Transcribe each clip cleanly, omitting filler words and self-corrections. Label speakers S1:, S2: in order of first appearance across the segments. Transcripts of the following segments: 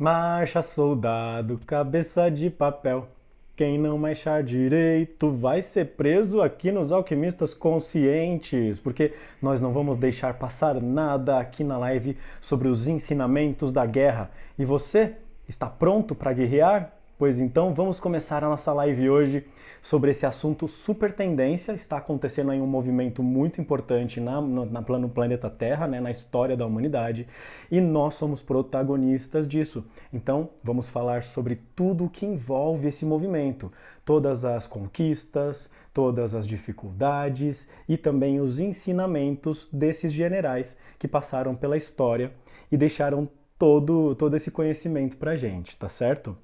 S1: Marcha, soldado, cabeça de papel. Quem não marchar direito vai ser preso aqui nos Alquimistas Conscientes, porque nós não vamos deixar passar nada aqui na live sobre os ensinamentos da guerra. E você está pronto para guerrear? Pois então vamos começar a nossa live hoje sobre esse assunto super tendência. Está acontecendo aí um movimento muito importante no planeta Terra, né, na história da humanidade, e nós somos protagonistas disso. Então vamos falar sobre tudo o que envolve esse movimento, todas as conquistas, todas as dificuldades e também os ensinamentos desses generais que passaram pela história e deixaram todo esse conhecimento pra gente, tá certo?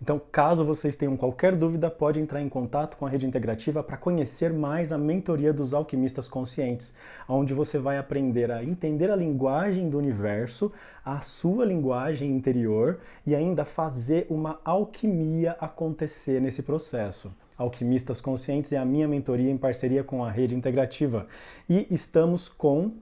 S1: Então, caso vocês tenham qualquer dúvida, pode entrar em contato com a Rede Integrativa para conhecer mais a mentoria dos alquimistas conscientes, onde você vai aprender a entender a linguagem do universo, a sua linguagem interior e ainda fazer uma alquimia acontecer nesse processo. Alquimistas Conscientes é a minha mentoria em parceria com a Rede Integrativa e estamos com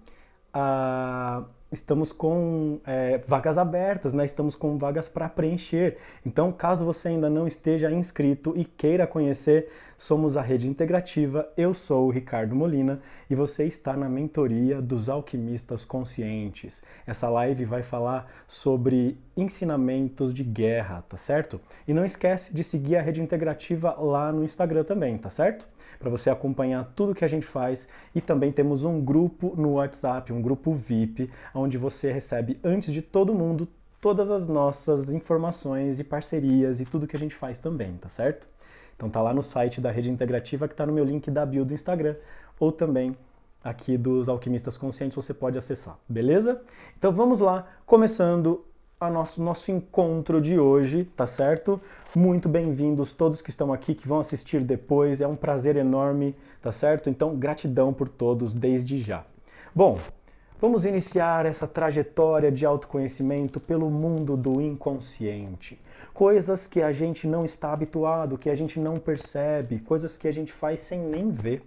S1: vagas abertas, né? Estamos com vagas para preencher. Então, caso você ainda não esteja inscrito e queira conhecer, somos a Rede Integrativa, eu sou o Ricardo Molina e você está na mentoria dos Alquimistas Conscientes. Essa live vai falar sobre ensinamentos de guerra, tá certo? E não esquece de seguir a Rede Integrativa lá no Instagram também, tá certo? Para você acompanhar tudo que a gente faz, e também temos um grupo no WhatsApp, um grupo VIP, onde você recebe antes de todo mundo todas as nossas informações e parcerias e tudo que a gente faz também, tá certo? Então tá lá no site da Rede Integrativa, que tá no meu link da bio do Instagram, ou também aqui dos Alquimistas Conscientes você pode acessar, beleza? Então vamos lá, começando a nosso encontro de hoje, tá certo? Muito bem-vindos todos que estão aqui, que vão assistir depois, é um prazer enorme, tá certo? Então, gratidão por todos desde já. Bom, vamos iniciar essa trajetória de autoconhecimento pelo mundo do inconsciente. Coisas que a gente não está habituado, que a gente não percebe, coisas que a gente faz sem nem ver.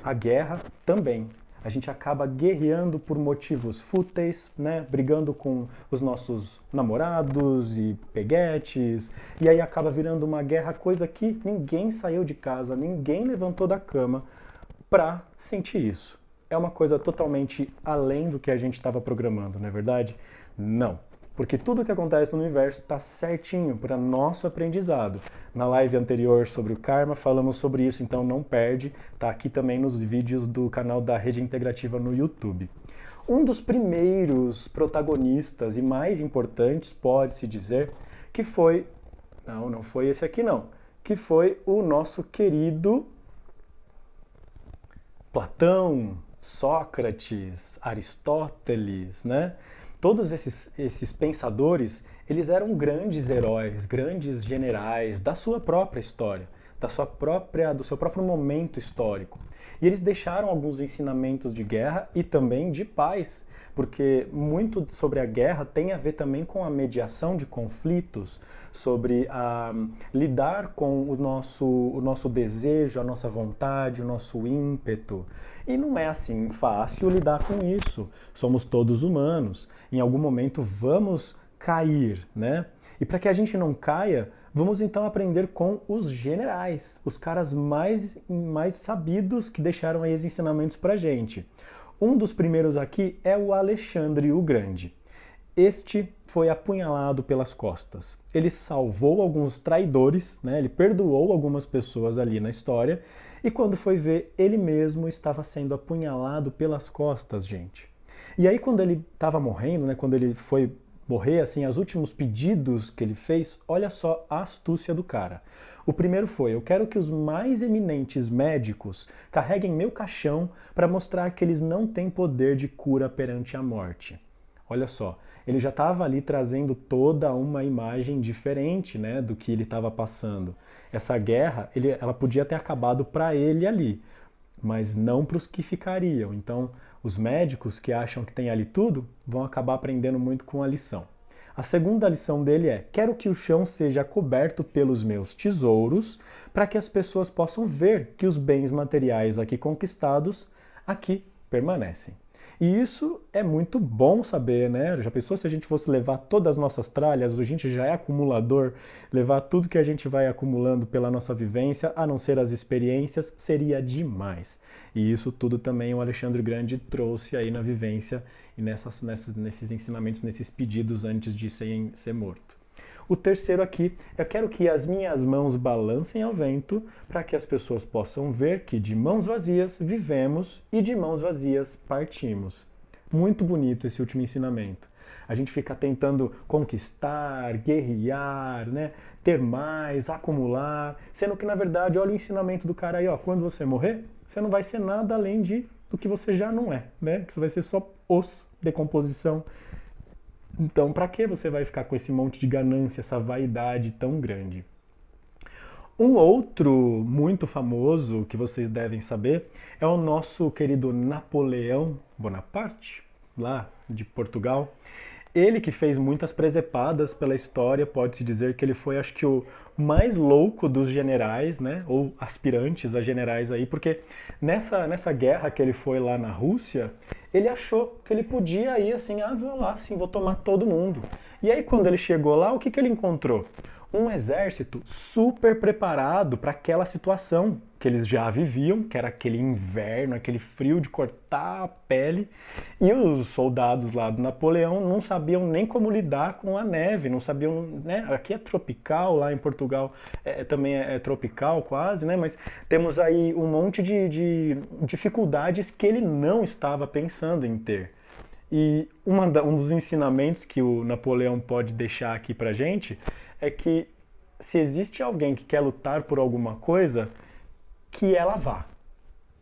S1: A guerra também. A gente acaba guerreando por motivos fúteis, né? Brigando com os nossos namorados e peguetes, e aí acaba virando uma guerra, coisa que ninguém saiu de casa, ninguém levantou da cama para sentir isso. É uma coisa totalmente além do que a gente estava programando, não é verdade? Não. Porque tudo que acontece no universo está certinho para nosso aprendizado. Na live anterior sobre o karma falamos sobre isso, então não perde, tá aqui também nos vídeos do canal da Rede Integrativa no YouTube. Um dos primeiros protagonistas e mais importantes, pode-se dizer, que foi... Não foi esse aqui não. Que foi o nosso querido Platão, Sócrates, Aristóteles, né? Todos esses pensadores, eles eram grandes heróis, grandes generais da sua própria história, do seu próprio momento histórico. E eles deixaram alguns ensinamentos de guerra e também de paz, porque muito sobre a guerra tem a ver também com a mediação de conflitos, sobre lidar com o nosso desejo, a nossa vontade, o nosso ímpeto. E não é assim fácil lidar com isso. Somos todos humanos. Em algum momento vamos cair, né? E para que a gente não caia, vamos então aprender com os generais, os caras mais sabidos que deixaram aí os ensinamentos pra gente. Um dos primeiros aqui é o Alexandre o Grande. Este foi apunhalado pelas costas. Ele salvou alguns traidores, né? Ele perdoou algumas pessoas ali na história, e quando foi ver, ele mesmo estava sendo apunhalado pelas costas, gente. E aí quando ele estava morrendo, né? Quando ele foi morrer, assim, os últimos pedidos que ele fez, olha só a astúcia do cara. O primeiro foi: eu quero que os mais eminentes médicos carreguem meu caixão para mostrar que eles não têm poder de cura perante a morte. Olha só, ele já estava ali trazendo toda uma imagem diferente, né, do que ele estava passando. Essa guerra, ela podia ter acabado para ele ali, mas não para os que ficariam. Então, os médicos que acham que tem ali tudo vão acabar aprendendo muito com a lição. A segunda lição dele é: quero que o chão seja coberto pelos meus tesouros, para que as pessoas possam ver que os bens materiais aqui conquistados aqui permanecem. E isso é muito bom saber, né? Já pensou se a gente fosse levar todas as nossas tralhas, a gente já é acumulador, levar tudo que a gente vai acumulando pela nossa vivência, a não ser as experiências, seria demais. E isso tudo também o Alexandre Grande trouxe aí na vivência e nesses ensinamentos, nesses pedidos antes de ser morto. O terceiro aqui, eu quero que as minhas mãos balancem ao vento para que as pessoas possam ver que de mãos vazias vivemos e de mãos vazias partimos. Muito bonito esse último ensinamento. A gente fica tentando conquistar, guerrear, né? Ter mais, acumular, sendo que na verdade, olha o ensinamento do cara aí, ó, quando você morrer, você não vai ser nada além do que você já não é, né? Que você vai ser só osso, decomposição. Então, para que você vai ficar com esse monte de ganância, essa vaidade tão grande? Um outro muito famoso que vocês devem saber é o nosso querido Napoleão Bonaparte, lá de Portugal. Ele que fez muitas presepadas pela história, pode-se dizer que ele foi, acho que, o mais louco dos generais, né? Ou aspirantes a generais aí, porque nessa guerra que ele foi lá na Rússia, ele achou que ele podia ir assim, vou lá, sim, vou tomar todo mundo. E aí quando ele chegou lá, o que ele encontrou? Um exército super preparado para aquela situação que eles já viviam, que era aquele inverno, aquele frio de cortar a pele, e os soldados lá do Napoleão não sabiam nem como lidar com a neve, não sabiam, né? Aqui é tropical, lá em Portugal também é tropical quase, né? Mas temos aí um monte de dificuldades que ele não estava pensando em ter. E um dos ensinamentos que o Napoleão pode deixar aqui pra gente é que se existe alguém que quer lutar por alguma coisa, que ela vá.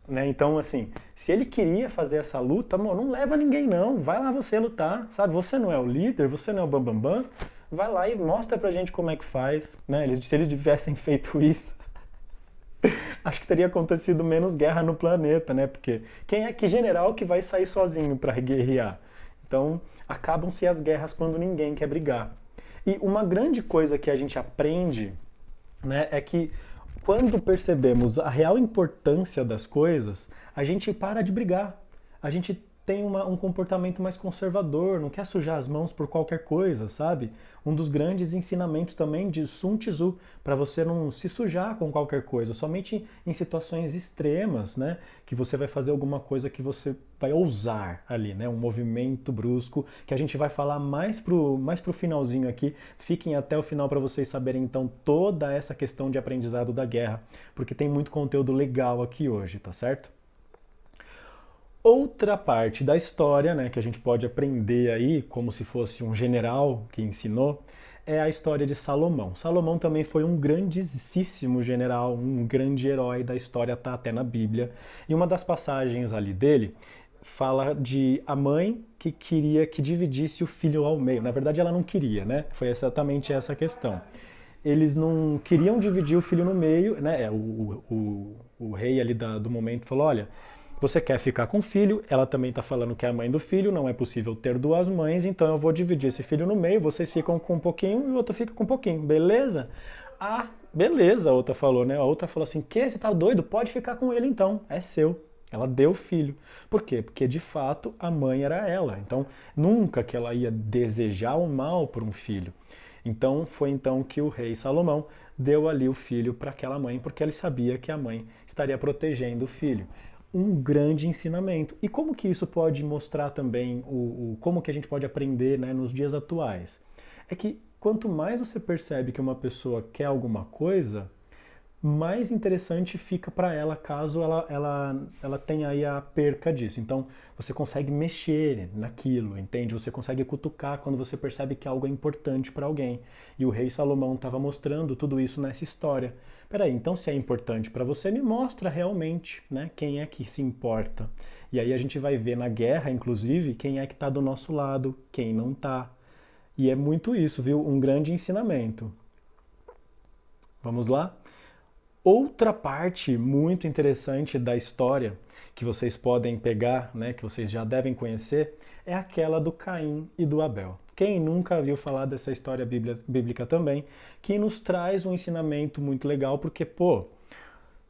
S1: Né? Então, assim, se ele queria fazer essa luta, amor, não leva ninguém não, vai lá você lutar, sabe? Você não é o líder, você não é o bambambam, vai lá e mostra pra gente como é que faz. Né? Se eles tivessem feito isso, acho que teria acontecido menos guerra no planeta, né? Porque quem é que general que vai sair sozinho para guerrear? Então, acabam-se as guerras quando ninguém quer brigar. E uma grande coisa que a gente aprende, né, é que quando percebemos a real importância das coisas, a gente para de brigar. A gente tem um comportamento mais conservador, não quer sujar as mãos por qualquer coisa, sabe? Um dos grandes ensinamentos também de Sun Tzu, para você não se sujar com qualquer coisa, somente em situações extremas, né? Que você vai fazer alguma coisa que você vai ousar ali, né? Um movimento brusco, que a gente vai falar mais pro finalzinho aqui. Fiquem até o final para vocês saberem então toda essa questão de aprendizado da guerra, porque tem muito conteúdo legal aqui hoje, tá certo? Outra parte da história, né, que a gente pode aprender aí, como se fosse um general que ensinou, é a história de Salomão. Salomão também foi um grandíssimo general, um grande herói da história, tá até na Bíblia. E uma das passagens ali dele fala de a mãe que queria que dividisse o filho ao meio. Na verdade, ela não queria, né? Foi exatamente essa a questão. Eles não queriam dividir o filho no meio, né? O rei ali do momento falou, olha, você quer ficar com o filho, ela também está falando que é a mãe do filho, não é possível ter duas mães, então eu vou dividir esse filho no meio, vocês ficam com um pouquinho e o outro fica com um pouquinho, beleza? Ah, beleza, a outra falou, né? A outra falou assim, que? Você tá doido? Pode ficar com ele então, é seu. Ela deu o filho. Por quê? Porque de fato a mãe era ela, então nunca que ela ia desejar o mal por um filho. Então foi então que o rei Salomão deu ali o filho para aquela mãe, porque ele sabia que a mãe estaria protegendo o filho. Um grande ensinamento. E como que isso pode mostrar também como que a gente pode aprender, né, nos dias atuais? É que quanto mais você percebe que uma pessoa quer alguma coisa, mais interessante fica para ela caso ela tenha aí a perca disso. Então você consegue mexer naquilo, entende? Você consegue cutucar quando você percebe que algo é importante para alguém. E o rei Salomão estava mostrando tudo isso nessa história. Peraí, então se é importante para você, me mostra realmente, né, quem é que se importa. E aí a gente vai ver na guerra, inclusive, quem é que está do nosso lado, quem não está. E é muito isso, viu? Um grande ensinamento. Vamos lá? Outra parte muito interessante da história que vocês podem pegar, né, que vocês já devem conhecer, é aquela do Caim e do Abel. Quem nunca viu falar dessa história bíblica também, que nos traz um ensinamento muito legal, porque, pô,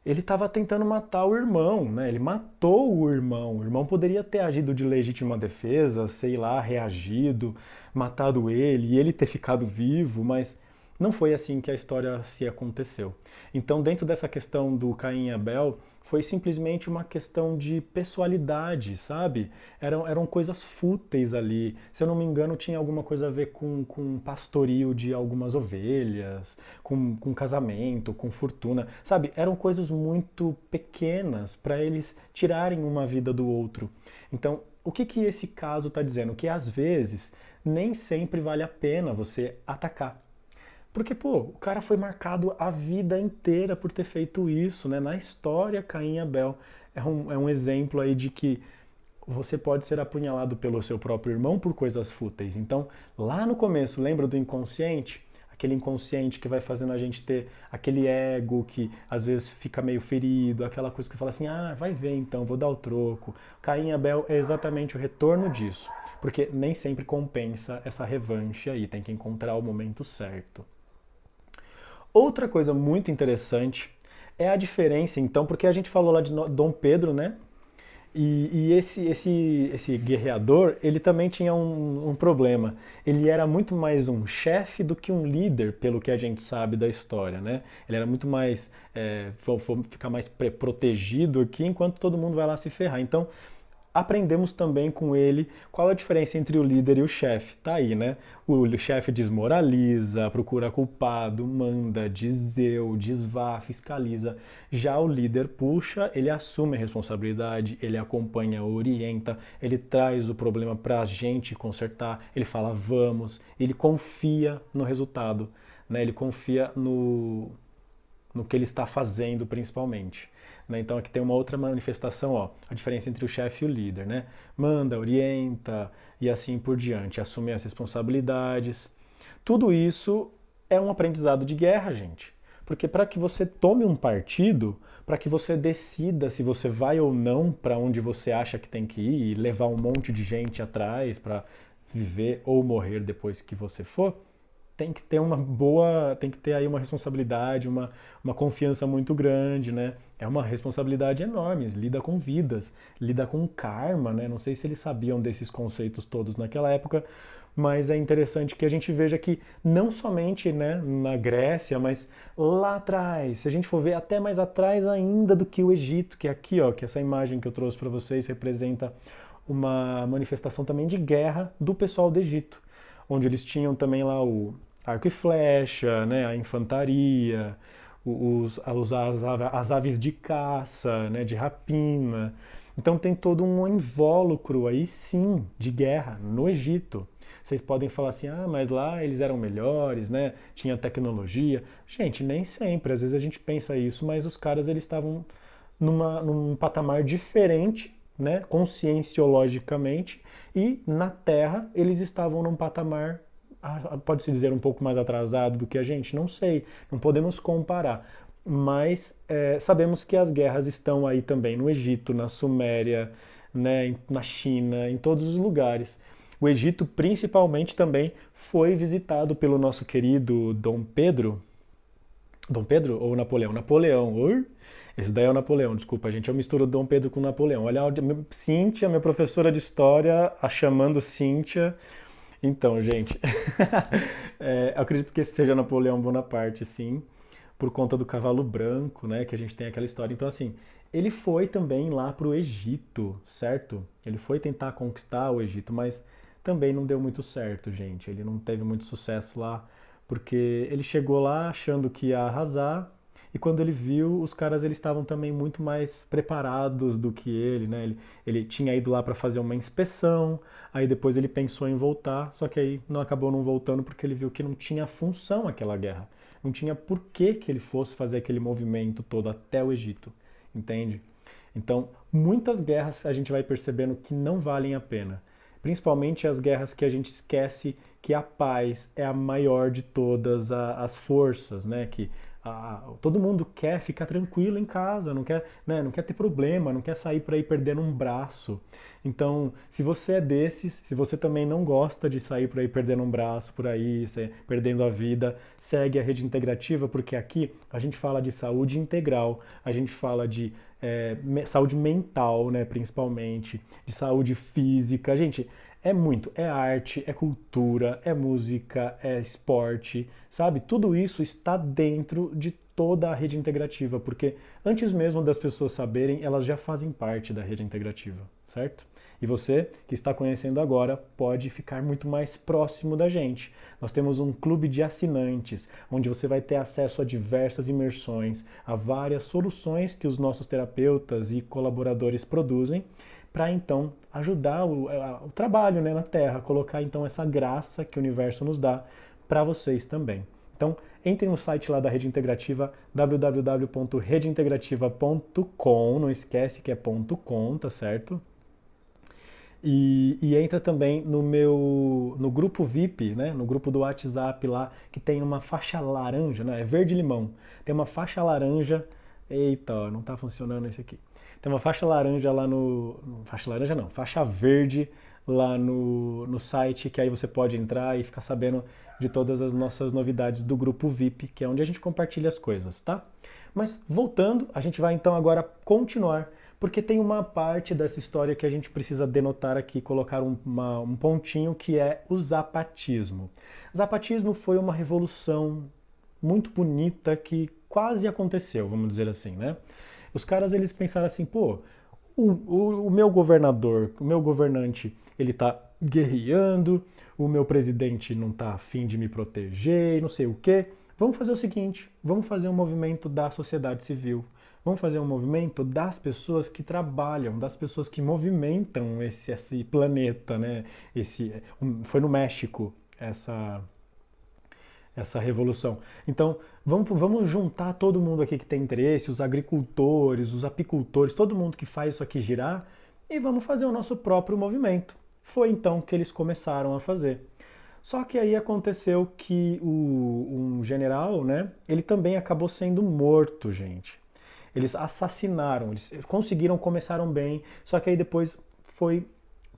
S1: ele estava tentando matar o irmão, né? Ele matou o irmão. O irmão poderia ter agido de legítima defesa, sei lá, reagido, matado ele e ele ter ficado vivo, mas não foi assim que a história se aconteceu. Então, dentro dessa questão do Caim e Abel, foi simplesmente uma questão de pessoalidade, sabe? Eram coisas fúteis ali. Se eu não me engano, tinha alguma coisa a ver com pastorio de algumas ovelhas, com casamento, com fortuna, sabe? Eram coisas muito pequenas para eles tirarem uma vida do outro. Então, o que que esse caso está dizendo? Que às vezes nem sempre vale a pena você atacar. Porque, pô, o cara foi marcado a vida inteira por ter feito isso, né? Na história, Caim e Abel é um exemplo aí de que você pode ser apunhalado pelo seu próprio irmão por coisas fúteis. Então, lá no começo, lembra do inconsciente? Aquele inconsciente que vai fazendo a gente ter aquele ego que às vezes fica meio ferido, aquela coisa que fala assim, ah, vai ver então, vou dar o troco. Caim e Abel é exatamente o retorno disso, porque nem sempre compensa essa revanche aí, tem que encontrar o momento certo. Outra coisa muito interessante é a diferença, então, porque a gente falou lá de Dom Pedro, né? E esse guerreador, ele também tinha um problema. Ele era muito mais um chefe do que um líder, pelo que a gente sabe da história, né? Ele era muito mais, vou ficar mais protegido aqui, enquanto todo mundo vai lá se ferrar. Então, aprendemos também com ele qual a diferença entre o líder e o chefe. Tá aí, né? O chefe desmoraliza, procura culpado, manda, dizeu, desvá, fiscaliza. Já o líder puxa, ele assume a responsabilidade, ele acompanha, orienta, ele traz o problema pra gente consertar, ele fala vamos, ele confia no resultado, né? Ele confia no que ele está fazendo principalmente. Né? Então aqui tem uma outra manifestação, ó, a diferença entre o chefe e o líder, né? Manda, orienta e assim por diante, assume as responsabilidades. Tudo isso é um aprendizado de guerra, gente. Porque para que você tome um partido, para que você decida se você vai ou não para onde você acha que tem que ir e levar um monte de gente atrás para viver ou morrer depois que você for, tem que ter uma boa, tem que ter aí uma responsabilidade, uma confiança muito grande, né? É uma responsabilidade enorme, lida com vidas, lida com karma, né? Não sei se eles sabiam desses conceitos todos naquela época, mas é interessante que a gente veja que não somente, né, na Grécia, mas lá atrás, se a gente for ver até mais atrás ainda do que o Egito, que é aqui, ó, que essa imagem que eu trouxe para vocês representa uma manifestação também de guerra do pessoal do Egito, onde eles tinham também lá o arco e flecha, né, a infantaria, as aves de caça, né, de rapina. Então tem todo um invólucro aí sim de guerra no Egito. Vocês podem falar assim, ah, mas lá eles eram melhores, né? Tinha tecnologia. Gente, nem sempre. Às vezes a gente pensa isso, mas os caras eles estavam num patamar diferente, né? Conscienciologicamente, e na Terra eles estavam num patamar, pode-se dizer, um pouco mais atrasado do que a gente? Não sei, não podemos comparar. Mas sabemos que as guerras estão aí também no Egito, na Suméria, né, na China, em todos os lugares. O Egito, principalmente, também foi visitado pelo nosso querido Dom Pedro. Dom Pedro ou Napoleão? Napoleão. Esse daí é o Napoleão, desculpa, gente. Eu misturo Dom Pedro com Napoleão. Olha, Cíntia, minha professora de história, a chamando Cíntia. Então, gente, eu acredito que esse seja Napoleão Bonaparte, sim, por conta do cavalo branco, né, que a gente tem aquela história. Então, assim, ele foi também lá para o Egito, certo? Ele foi tentar conquistar o Egito, mas também não deu muito certo, gente. Ele não teve muito sucesso lá, porque ele chegou lá achando que ia arrasar, e quando ele viu, os caras eles estavam também muito mais preparados do que ele, né? Ele tinha ido lá para fazer uma inspeção, aí depois ele pensou em voltar, só que aí não acabou não voltando porque ele viu que não tinha função aquela guerra. Não tinha por que ele fosse fazer aquele movimento todo até o Egito, entende? Então, muitas guerras a gente vai percebendo que não valem a pena. Principalmente as guerras que a gente esquece que a paz é a maior de todas as forças, né? Que Todo mundo quer ficar tranquilo em casa, não quer, né, não quer ter problema, não quer sair para ir perdendo um braço. Então, se você é desses, se você também não gosta de sair para ir perdendo um braço por aí, perdendo a vida, segue a Rede Integrativa, porque aqui a gente fala de saúde integral, a gente fala de saúde mental, né, principalmente, de saúde física. Gente, é arte, é cultura, é música, é esporte, sabe? Tudo isso está dentro de toda a rede integrativa, porque antes mesmo das pessoas saberem, elas já fazem parte da rede integrativa, certo? E você, que está conhecendo agora, pode ficar muito mais próximo da gente. Nós temos um clube de assinantes, onde você vai ter acesso a diversas imersões, a várias soluções que os nossos terapeutas e colaboradores produzem, para então ajudar o trabalho, né, na Terra, colocar então essa graça que o universo nos dá para vocês também. Então, entrem no site lá da Rede Integrativa, www.redeintegrativa.com, não esquece que é .com, tá certo? E entra também no grupo VIP, né, no grupo do WhatsApp lá, que tem uma faixa laranja, né, é verde-limão, tem uma faixa laranja, eita, não tá funcionando esse aqui. Tem uma faixa laranja lá faixa laranja não, faixa verde lá no site, que aí você pode entrar e ficar sabendo de todas as nossas novidades do grupo VIP, que é onde a gente compartilha as coisas, tá? Mas voltando, a gente vai então agora continuar, porque tem uma parte dessa história que a gente precisa denotar aqui, colocar um pontinho, que é o zapatismo. Zapatismo foi uma revolução muito bonita que quase aconteceu, vamos dizer assim, né? Os caras, eles pensaram assim, pô, o meu governador, o meu governante, ele tá guerreando, o meu presidente não tá afim de me proteger, não sei o quê. Vamos fazer o seguinte, vamos fazer um movimento da sociedade civil, vamos fazer um movimento das pessoas que trabalham, das pessoas que movimentam esse planeta, né? Foi no México essa revolução. Então, vamos juntar todo mundo aqui que tem interesse, os agricultores, os apicultores, todo mundo que faz isso aqui girar, e vamos fazer o nosso próprio movimento. Foi então que eles começaram a fazer. Só que aí aconteceu que um general, né, ele também acabou sendo morto, gente. Eles assassinaram, eles conseguiram, começaram bem, só que aí depois foi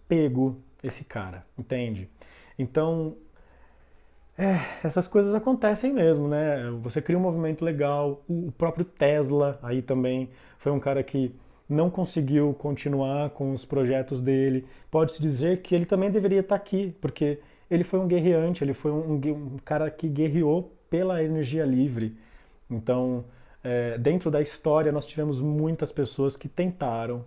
S1: pego esse cara, entende? Então, essas coisas acontecem mesmo, né? Você cria um movimento legal, o próprio Tesla aí também foi um cara que não conseguiu continuar com os projetos dele. Pode-se dizer que ele também deveria estar aqui, porque ele foi um guerreante, ele foi um cara que guerreou pela energia livre. Então, dentro da história, nós tivemos muitas pessoas que tentaram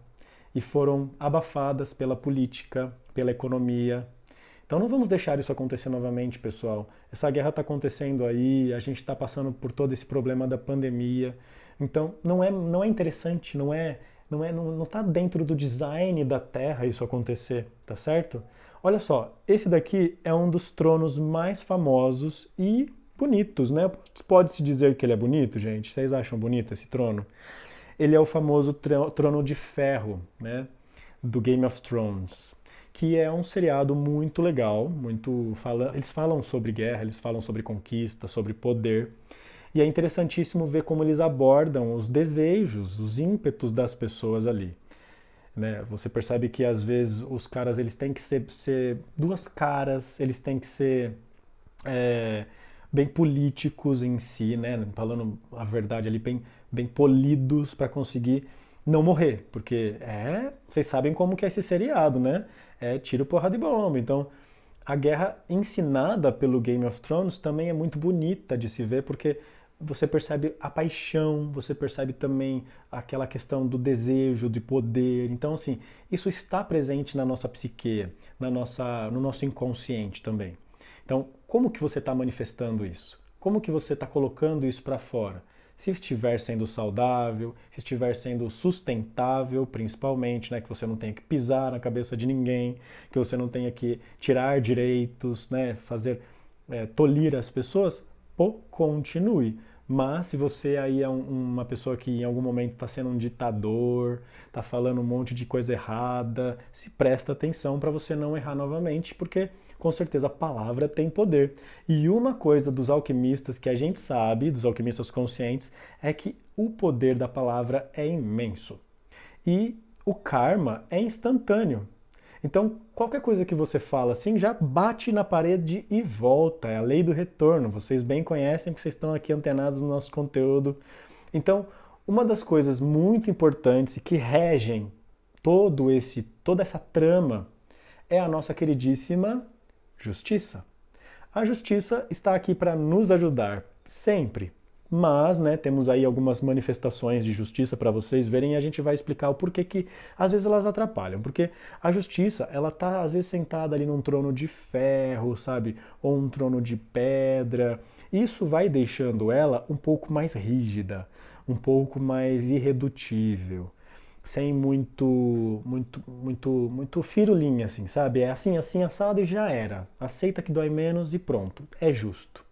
S1: e foram abafadas pela política, pela economia. Então não vamos deixar isso acontecer novamente, pessoal. Essa guerra está acontecendo aí, a gente está passando por todo esse problema da pandemia. Então não é interessante, não está dentro do design da Terra isso acontecer, tá certo? Olha só, esse daqui é um dos tronos mais famosos e bonitos, né? Pode-se dizer que ele é bonito, gente? Vocês acham bonito esse trono? Ele é o famoso trono de ferro, né? Do Game of Thrones, que é um seriado muito legal, eles falam sobre guerra, eles falam sobre conquista, sobre poder, e é interessantíssimo ver como eles abordam os desejos, os ímpetos das pessoas ali. Né? Você percebe que às vezes os caras, eles têm que ser duas caras, eles têm que ser bem políticos em si, né? Falando a verdade ali, bem polidos para conseguir não morrer, porque vocês sabem como que é esse seriado, né? É tiro, porrada e bomba. Então, a guerra ensinada pelo Game of Thrones também é muito bonita de se ver, porque você percebe a paixão, você percebe também aquela questão do desejo, de poder. Então, assim, isso está presente na nossa psique, no nosso inconsciente também. Então, como que você está manifestando isso? Como que você está colocando isso para fora? Se estiver sendo saudável, se estiver sendo sustentável, principalmente, né, que você não tenha que pisar na cabeça de ninguém, que você não tenha que tirar direitos, né, tolir as pessoas, continue. Mas se você aí é uma pessoa que em algum momento está sendo um ditador, está falando um monte de coisa errada, se presta atenção para você não errar novamente, porque com certeza a palavra tem poder. E uma coisa dos alquimistas que a gente sabe, dos alquimistas conscientes, é que o poder da palavra é imenso. E o karma é instantâneo. Então, qualquer coisa que você fala assim já bate na parede e volta. É a lei do retorno. Vocês bem conhecem, porque vocês estão aqui antenados no nosso conteúdo. Então, uma das coisas muito importantes e que regem toda essa trama é a nossa queridíssima justiça. A justiça está aqui para nos ajudar sempre. Mas, né, temos aí algumas manifestações de justiça para vocês verem e a gente vai explicar o porquê que às vezes elas atrapalham. Porque a justiça, ela tá às vezes sentada ali num trono de ferro, sabe? Ou um trono de pedra. Isso vai deixando ela um pouco mais rígida, um pouco mais irredutível, sem muito firulinha, assim, sabe? É assim, assim, assado e já era. Aceita que dói menos e pronto. É justo.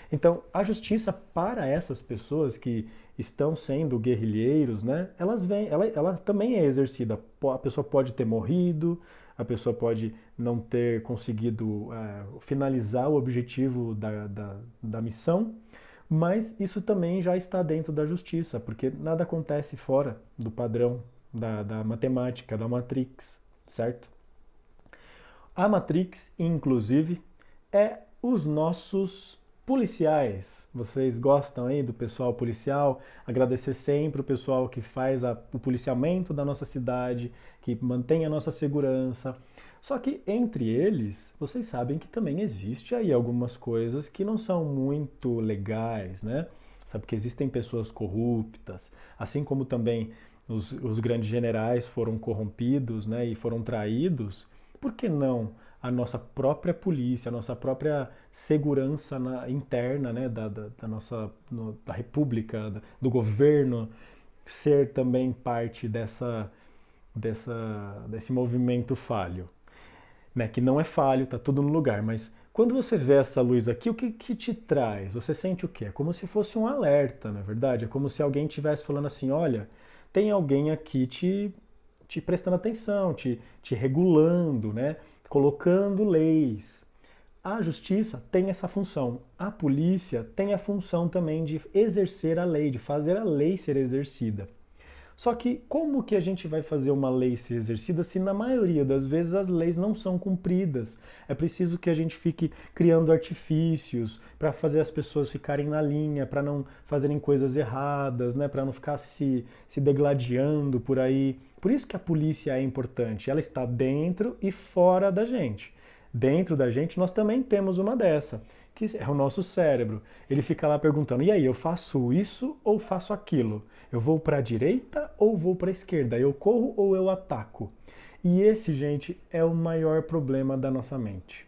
S1: Então, a justiça para essas pessoas que estão sendo guerrilheiros, né, ela também é exercida. A pessoa pode ter morrido, a pessoa pode não ter conseguido finalizar o objetivo da missão, mas isso também já está dentro da justiça, porque nada acontece fora do padrão da matemática, da Matrix, certo? A Matrix, inclusive, é os nossos policiais. Vocês gostam aí do pessoal policial? Agradecer sempre o pessoal que faz o policiamento da nossa cidade, que mantém a nossa segurança. Só que entre eles, vocês sabem que também existe aí algumas coisas que não são muito legais, né? Sabe que existem pessoas corruptas, assim como também os grandes generais foram corrompidos, né, e foram traídos. Por que não a nossa própria polícia, a nossa própria segurança interna, né, da república, do governo, ser também parte desse movimento falho? Né, que não é falho, tá tudo no lugar, mas quando você vê essa luz aqui, o que te traz? Você sente o quê? É como se fosse um alerta, não é verdade? É como se alguém estivesse falando assim, olha, tem alguém aqui te prestando atenção, te regulando, né? Colocando leis. A justiça tem essa função. A polícia tem a função também de exercer a lei, de fazer a lei ser exercida. Só que como que a gente vai fazer uma lei ser exercida se na maioria das vezes as leis não são cumpridas? É preciso que a gente fique criando artifícios para fazer as pessoas ficarem na linha, para não fazerem coisas erradas, né? Para não ficar se degladiando por aí. Por isso que a polícia é importante. Ela está dentro e fora da gente. Dentro da gente nós também temos uma dessa, que é o nosso cérebro. Ele fica lá perguntando, e aí, eu faço isso ou faço aquilo? Eu vou para a direita ou vou para a esquerda? Eu corro ou eu ataco? E esse, gente, é o maior problema da nossa mente.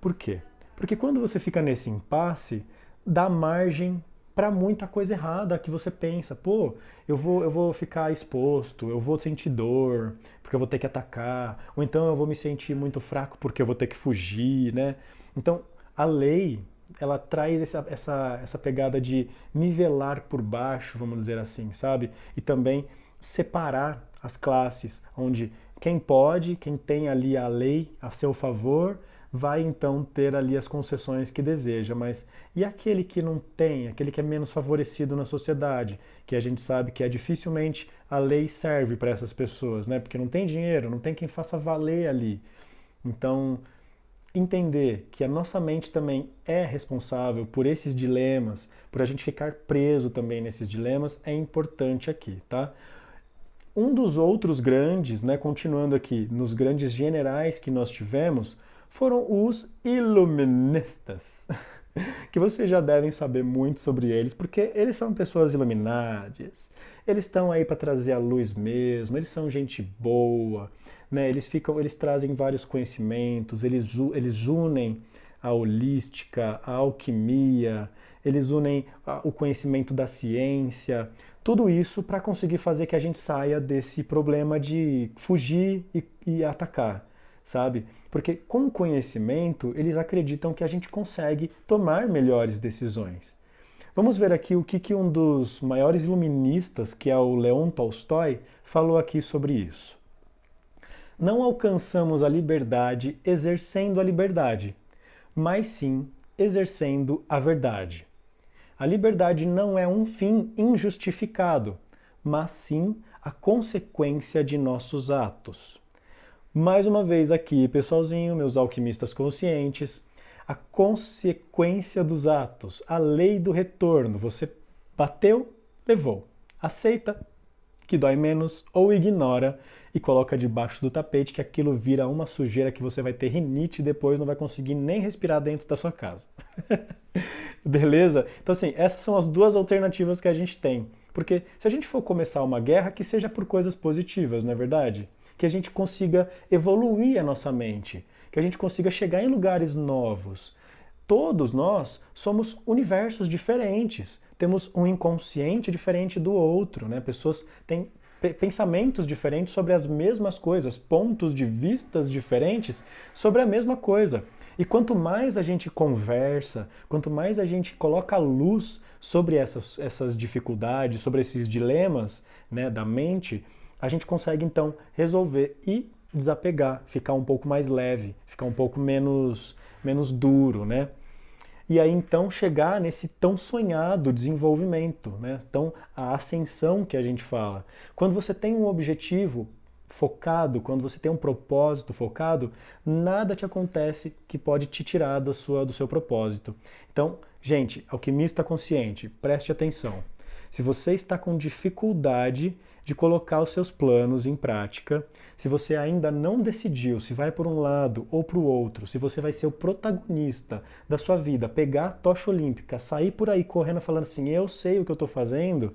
S1: Por quê? Porque quando você fica nesse impasse, dá margem para muita coisa errada que você pensa, pô, eu vou ficar exposto, eu vou sentir dor, porque eu vou ter que atacar, ou então eu vou me sentir muito fraco porque eu vou ter que fugir, né? Então, a lei, ela traz essa pegada de nivelar por baixo, vamos dizer assim, sabe? E também separar as classes, onde quem pode, quem tem ali a lei a seu favor, vai então ter ali as concessões que deseja, mas e aquele que não tem, aquele que é menos favorecido na sociedade, que a gente sabe que dificilmente a lei serve para essas pessoas, né? Porque não tem dinheiro, não tem quem faça valer ali. Então, entender que a nossa mente também é responsável por esses dilemas, por a gente ficar preso também nesses dilemas, é importante aqui, tá? Um dos outros grandes, né, continuando aqui, nos grandes generais que nós tivemos, foram os iluministas, que vocês já devem saber muito sobre eles, porque eles são pessoas iluminadas, eles estão aí para trazer a luz mesmo, eles são gente boa, né? Eles trazem vários conhecimentos, eles unem a holística, a alquimia, eles unem o conhecimento da ciência, tudo isso para conseguir fazer que a gente saia desse problema de fugir e atacar, sabe? Porque com o conhecimento, eles acreditam que a gente consegue tomar melhores decisões. Vamos ver aqui o que um dos maiores iluministas, que é o Leon Tolstói, falou aqui sobre isso. Não alcançamos a liberdade exercendo a liberdade, mas sim exercendo a verdade. A liberdade não é um fim injustificado, mas sim a consequência de nossos atos. Mais uma vez aqui, pessoalzinho, meus alquimistas conscientes, a consequência dos atos, a lei do retorno. Você bateu, levou. Aceita, que dói menos, ou ignora e coloca debaixo do tapete, que aquilo vira uma sujeira que você vai ter rinite e depois não vai conseguir nem respirar dentro da sua casa. Beleza? Então, assim, essas são as duas alternativas que a gente tem. Porque se a gente for começar uma guerra, que seja por coisas positivas, não é verdade? Que a gente consiga evoluir a nossa mente, que a gente consiga chegar em lugares novos. Todos nós somos universos diferentes, temos um inconsciente diferente do outro, né? Pessoas têm pensamentos diferentes sobre as mesmas coisas, pontos de vistas diferentes sobre a mesma coisa. E quanto mais a gente conversa, quanto mais a gente coloca luz sobre essas dificuldades, sobre esses dilemas, né, da mente, a gente consegue então resolver e desapegar, ficar um pouco mais leve, ficar um pouco menos duro, né? E aí então chegar nesse tão sonhado desenvolvimento, né? Então a ascensão que a gente fala. Quando você tem um objetivo focado, quando você tem um propósito focado, nada te acontece que pode te tirar do seu propósito. Então, gente, alquimista consciente, preste atenção. Se você está com dificuldade de colocar os seus planos em prática, se você ainda não decidiu se vai por um lado ou para o outro, se você vai ser o protagonista da sua vida, pegar a tocha olímpica, sair por aí correndo falando assim, eu sei o que eu estou fazendo,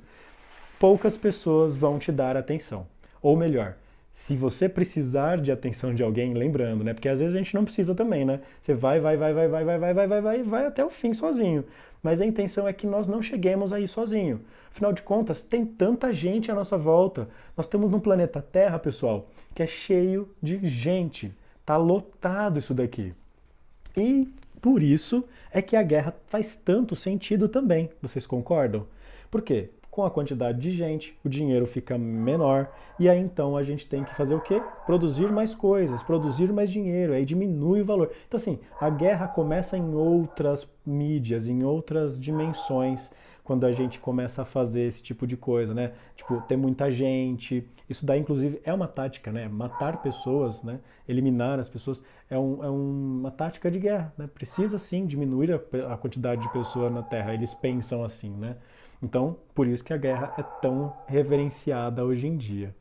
S1: poucas pessoas vão te dar atenção. Ou melhor, se você precisar de atenção de alguém, lembrando, né? Porque às vezes a gente não precisa também, né? Você vai até o fim sozinho. Mas a intenção é que nós não cheguemos aí sozinho. Afinal de contas, tem tanta gente à nossa volta. Nós temos um planeta Terra, pessoal, que é cheio de gente. Tá lotado isso daqui. E por isso é que a guerra faz tanto sentido também. Vocês concordam? Por quê? Com a quantidade de gente, o dinheiro fica menor e aí então a gente tem que fazer o quê? Produzir mais coisas, produzir mais dinheiro, aí diminui o valor. Então assim, a guerra começa em outras mídias, em outras dimensões, quando a gente começa a fazer esse tipo de coisa, né? Tipo, ter muita gente, isso daí inclusive é uma tática, né? Matar pessoas, né? Eliminar as pessoas é uma tática de guerra, né? Precisa sim diminuir a quantidade de pessoas na Terra, eles pensam assim, né? Então, por isso que a guerra é tão reverenciada hoje em dia.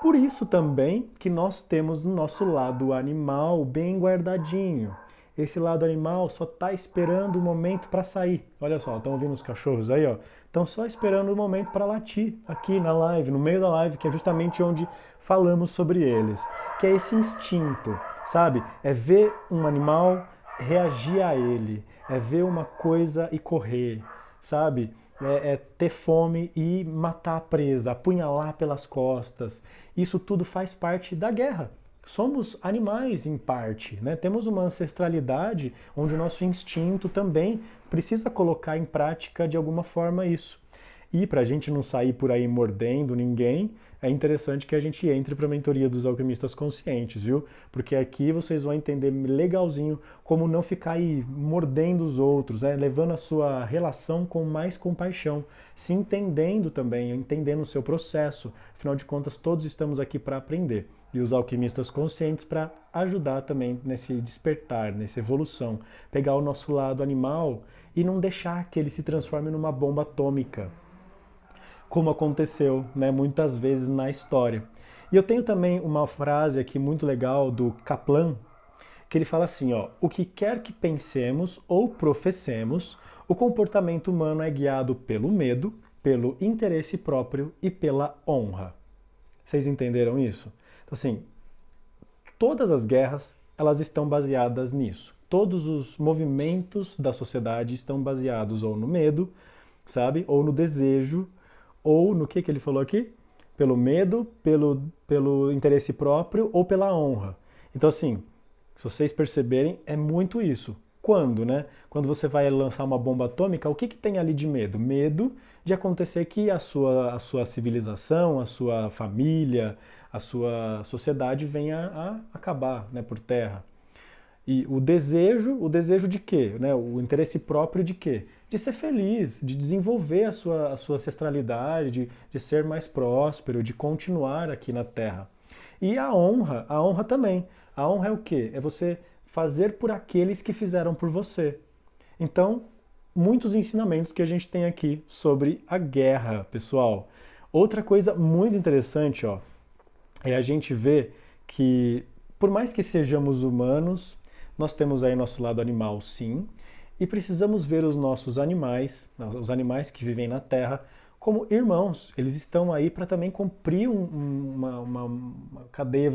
S1: Por isso também que nós temos o nosso lado animal bem guardadinho. Esse lado animal só está esperando o momento para sair. Olha só, estão ouvindo os cachorros aí, ó? Estão só esperando o momento para latir aqui na live, no meio da live, que é justamente onde falamos sobre eles. Que é esse instinto, sabe? É ver um animal, reagir a ele. É ver uma coisa e correr, sabe? É ter fome e matar a presa, apunhalar pelas costas. Isso tudo faz parte da guerra. Somos animais em parte, né? Temos uma ancestralidade onde o nosso instinto também precisa colocar em prática de alguma forma isso. E para a gente não sair por aí mordendo ninguém, é interessante que a gente entre para a mentoria dos alquimistas conscientes, viu? Porque aqui vocês vão entender legalzinho como não ficar aí mordendo os outros, né? Levando a sua relação com mais compaixão, se entendendo também, entendendo o seu processo. Afinal de contas, todos estamos aqui para aprender. E os alquimistas conscientes para ajudar também nesse despertar, nessa evolução. Pegar o nosso lado animal e não deixar que ele se transforme numa bomba atômica, como aconteceu, né, muitas vezes na história. E eu tenho também uma frase aqui muito legal do Kaplan, que ele fala assim, ó, o que quer que pensemos ou professemos, o comportamento humano é guiado pelo medo, pelo interesse próprio e pela honra. Vocês entenderam isso? Então, assim, todas as guerras, elas estão baseadas nisso. Todos os movimentos da sociedade estão baseados ou no medo, sabe? Ou no desejo, ou no que ele falou aqui? Pelo medo, pelo interesse próprio ou pela honra. Então, assim, se vocês perceberem, é muito isso. Quando, né? Quando você vai lançar uma bomba atômica, o que tem ali de medo? Medo de acontecer que a sua civilização, a sua família, a sua sociedade venha a acabar, né, por terra. E o desejo de quê? Né? O interesse próprio de quê? De ser feliz, de desenvolver a sua ancestralidade, de ser mais próspero, de continuar aqui na Terra. E a honra também. A honra é o quê? É você fazer por aqueles que fizeram por você. Então, muitos ensinamentos que a gente tem aqui sobre a guerra, pessoal. Outra coisa muito interessante, ó, é a gente ver que, por mais que sejamos humanos, nós temos aí nosso lado animal, sim, e precisamos ver os nossos animais, os animais que vivem na Terra, como irmãos. Eles estão aí para também cumprir uma cadeia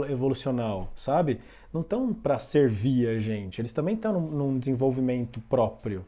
S1: evolucional, sabe? Não estão para servir a gente, eles também estão num desenvolvimento próprio.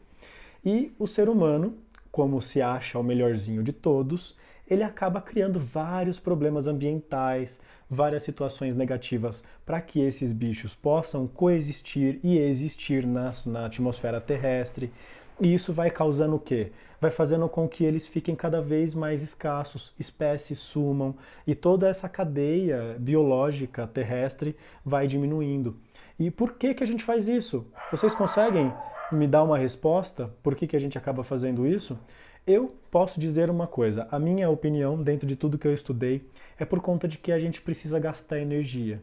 S1: E o ser humano, como se acha o melhorzinho de todos, ele acaba criando vários problemas ambientais, várias situações negativas para que esses bichos possam coexistir e existir na atmosfera terrestre. E isso vai causando o quê? Vai fazendo com que eles fiquem cada vez mais escassos, espécies sumam e toda essa cadeia biológica terrestre vai diminuindo. E por que que a gente faz isso? Vocês conseguem me dar uma resposta? Por que que a gente acaba fazendo isso? Eu posso dizer uma coisa, a minha opinião, dentro de tudo que eu estudei, é por conta de que a gente precisa gastar energia.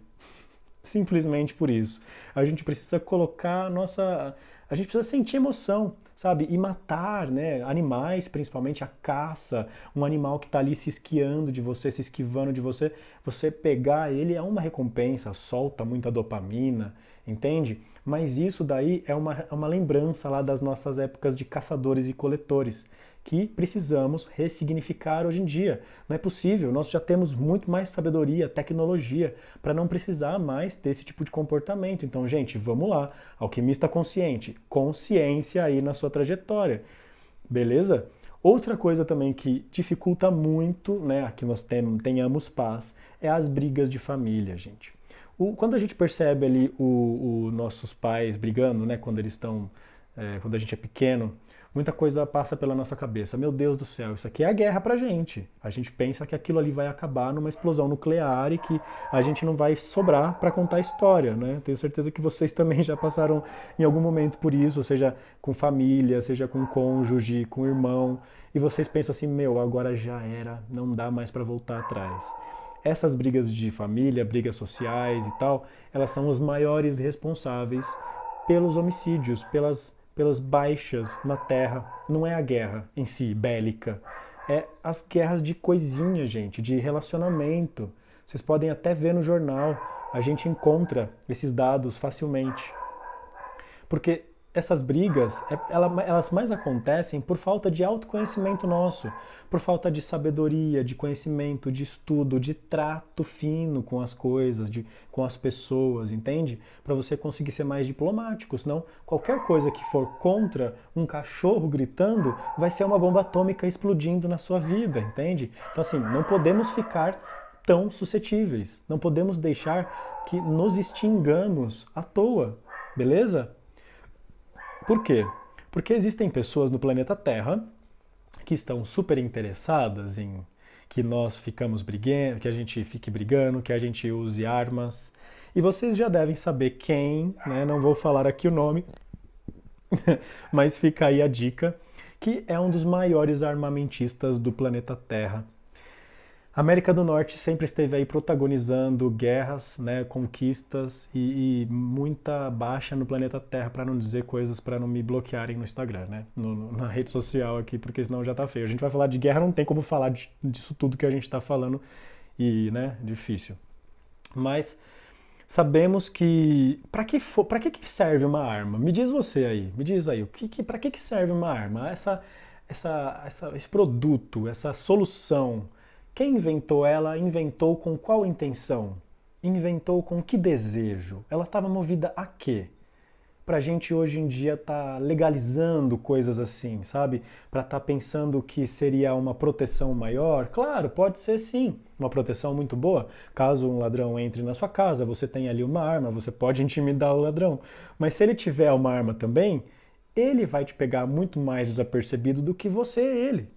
S1: Simplesmente por isso. A gente precisa colocar a nossa... A gente precisa sentir emoção, sabe? E matar, né? Animais, principalmente a caça, um animal que está ali se esquiando de você, se esquivando de você, você pegar ele é uma recompensa, solta muita dopamina, entende? Mas isso daí é uma lembrança lá das nossas épocas de caçadores e coletores, que precisamos ressignificar hoje em dia. Não é possível, nós já temos muito mais sabedoria, tecnologia, para não precisar mais desse tipo de comportamento. Então, gente, vamos lá. Alquimista consciente, consciência aí na sua trajetória. Beleza? Outra coisa também que dificulta muito, né, a que nós tenhamos paz, é as brigas de família, gente. Quando a gente percebe ali os nossos pais brigando, né, quando eles estão, quando a gente é pequeno, muita coisa passa pela nossa cabeça. Meu Deus do céu, isso aqui é a guerra pra gente. A gente pensa que aquilo ali vai acabar numa explosão nuclear e que a gente não vai sobrar para contar a história, né? Tenho certeza que vocês também já passaram em algum momento por isso, seja com família, seja com cônjuge, com irmão, e vocês pensam assim, meu, agora já era, não dá mais para voltar atrás. Essas brigas de família, brigas sociais e tal, elas são os maiores responsáveis pelos homicídios, pelas baixas na Terra. Não é a guerra em si, bélica. É as guerras de coisinha, gente, de relacionamento. Vocês podem até ver no jornal, a gente encontra esses dados facilmente. Porque essas brigas, elas mais acontecem por falta de autoconhecimento nosso, por falta de sabedoria, de conhecimento, de estudo, de trato fino com as coisas, com as pessoas, entende? Para você conseguir ser mais diplomático, senão qualquer coisa que for contra um cachorro gritando vai ser uma bomba atômica explodindo na sua vida, entende? Então assim, não podemos ficar tão suscetíveis, não podemos deixar que nos extingamos à toa, beleza? Por quê? Porque existem pessoas no planeta Terra que estão super interessadas em que nós ficamos brigando, que a gente fique brigando, que a gente use armas. E vocês já devem saber quem, né? Não vou falar aqui o nome, mas fica aí a dica, que é um dos maiores armamentistas do planeta Terra. A América do Norte sempre esteve aí protagonizando guerras, né, conquistas e muita baixa no planeta Terra, para não dizer coisas para não me bloquearem no Instagram, né, na rede social aqui, porque senão já tá feio. A gente vai falar de guerra, não tem como falar disso tudo que a gente está falando e, né, difícil. Mas sabemos que para que serve uma arma? Me diz você aí, me diz aí, para que serve uma arma? Esse produto, essa solução. Quem inventou ela? Inventou com qual intenção? Inventou com que desejo? Ela estava movida a quê? Pra gente hoje em dia tá legalizando coisas assim, sabe? Pra tá pensando que seria uma proteção maior? Claro, pode ser sim, uma proteção muito boa. Caso um ladrão entre na sua casa, você tem ali uma arma, você pode intimidar o ladrão. Mas se ele tiver uma arma também, ele vai te pegar muito mais desapercebido do que você ele.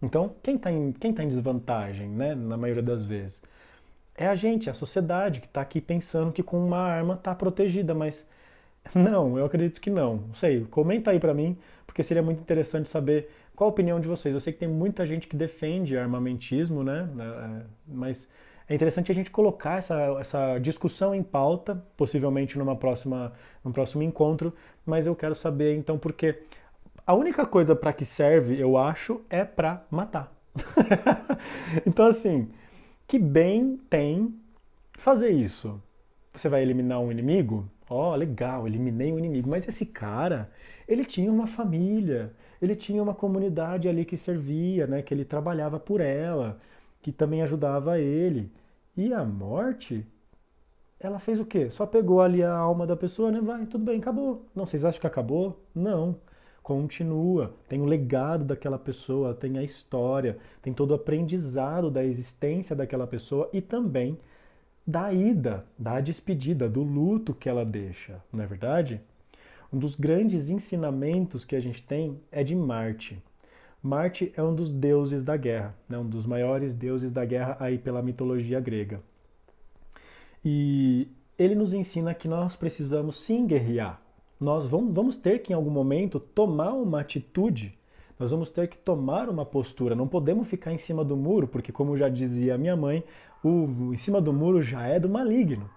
S1: Então, quem tá em desvantagem, né? Na maioria das vezes. é a gente, a sociedade, que está aqui pensando que com uma arma está protegida, mas não, eu acredito que não. Não sei, comenta aí pra mim, porque seria muito interessante saber qual a opinião de vocês. Eu sei que tem muita gente que defende armamentismo, né? Mas é interessante a gente colocar essa discussão em pauta, possivelmente num próximo encontro, mas eu quero saber então porque a única coisa para que serve, eu acho, é para matar. Então assim, que bem tem fazer isso? Você vai eliminar um inimigo? Ó, oh, legal, eliminei um inimigo. Mas esse cara, ele tinha uma família, ele tinha uma comunidade ali que servia, né? Que ele trabalhava por ela, que também ajudava ele. E a morte, ela fez o quê? Só pegou ali a alma da pessoa, né? Vai, tudo bem, acabou. Não, vocês acham que acabou? Não. Continua. Tem o legado daquela pessoa, tem a história, tem todo o aprendizado da existência daquela pessoa e também da ida, da despedida, do luto que ela deixa, não é verdade? Um dos grandes ensinamentos que a gente tem é de Marte. Marte é um dos deuses da guerra, né? Um dos maiores deuses da guerra aí pela mitologia grega. E ele nos ensina que nós precisamos sim guerrear. Nós vamos ter que em algum momento tomar uma atitude, nós vamos ter que tomar uma postura, não podemos ficar em cima do muro, porque como já dizia a minha mãe, em cima do muro já é do maligno.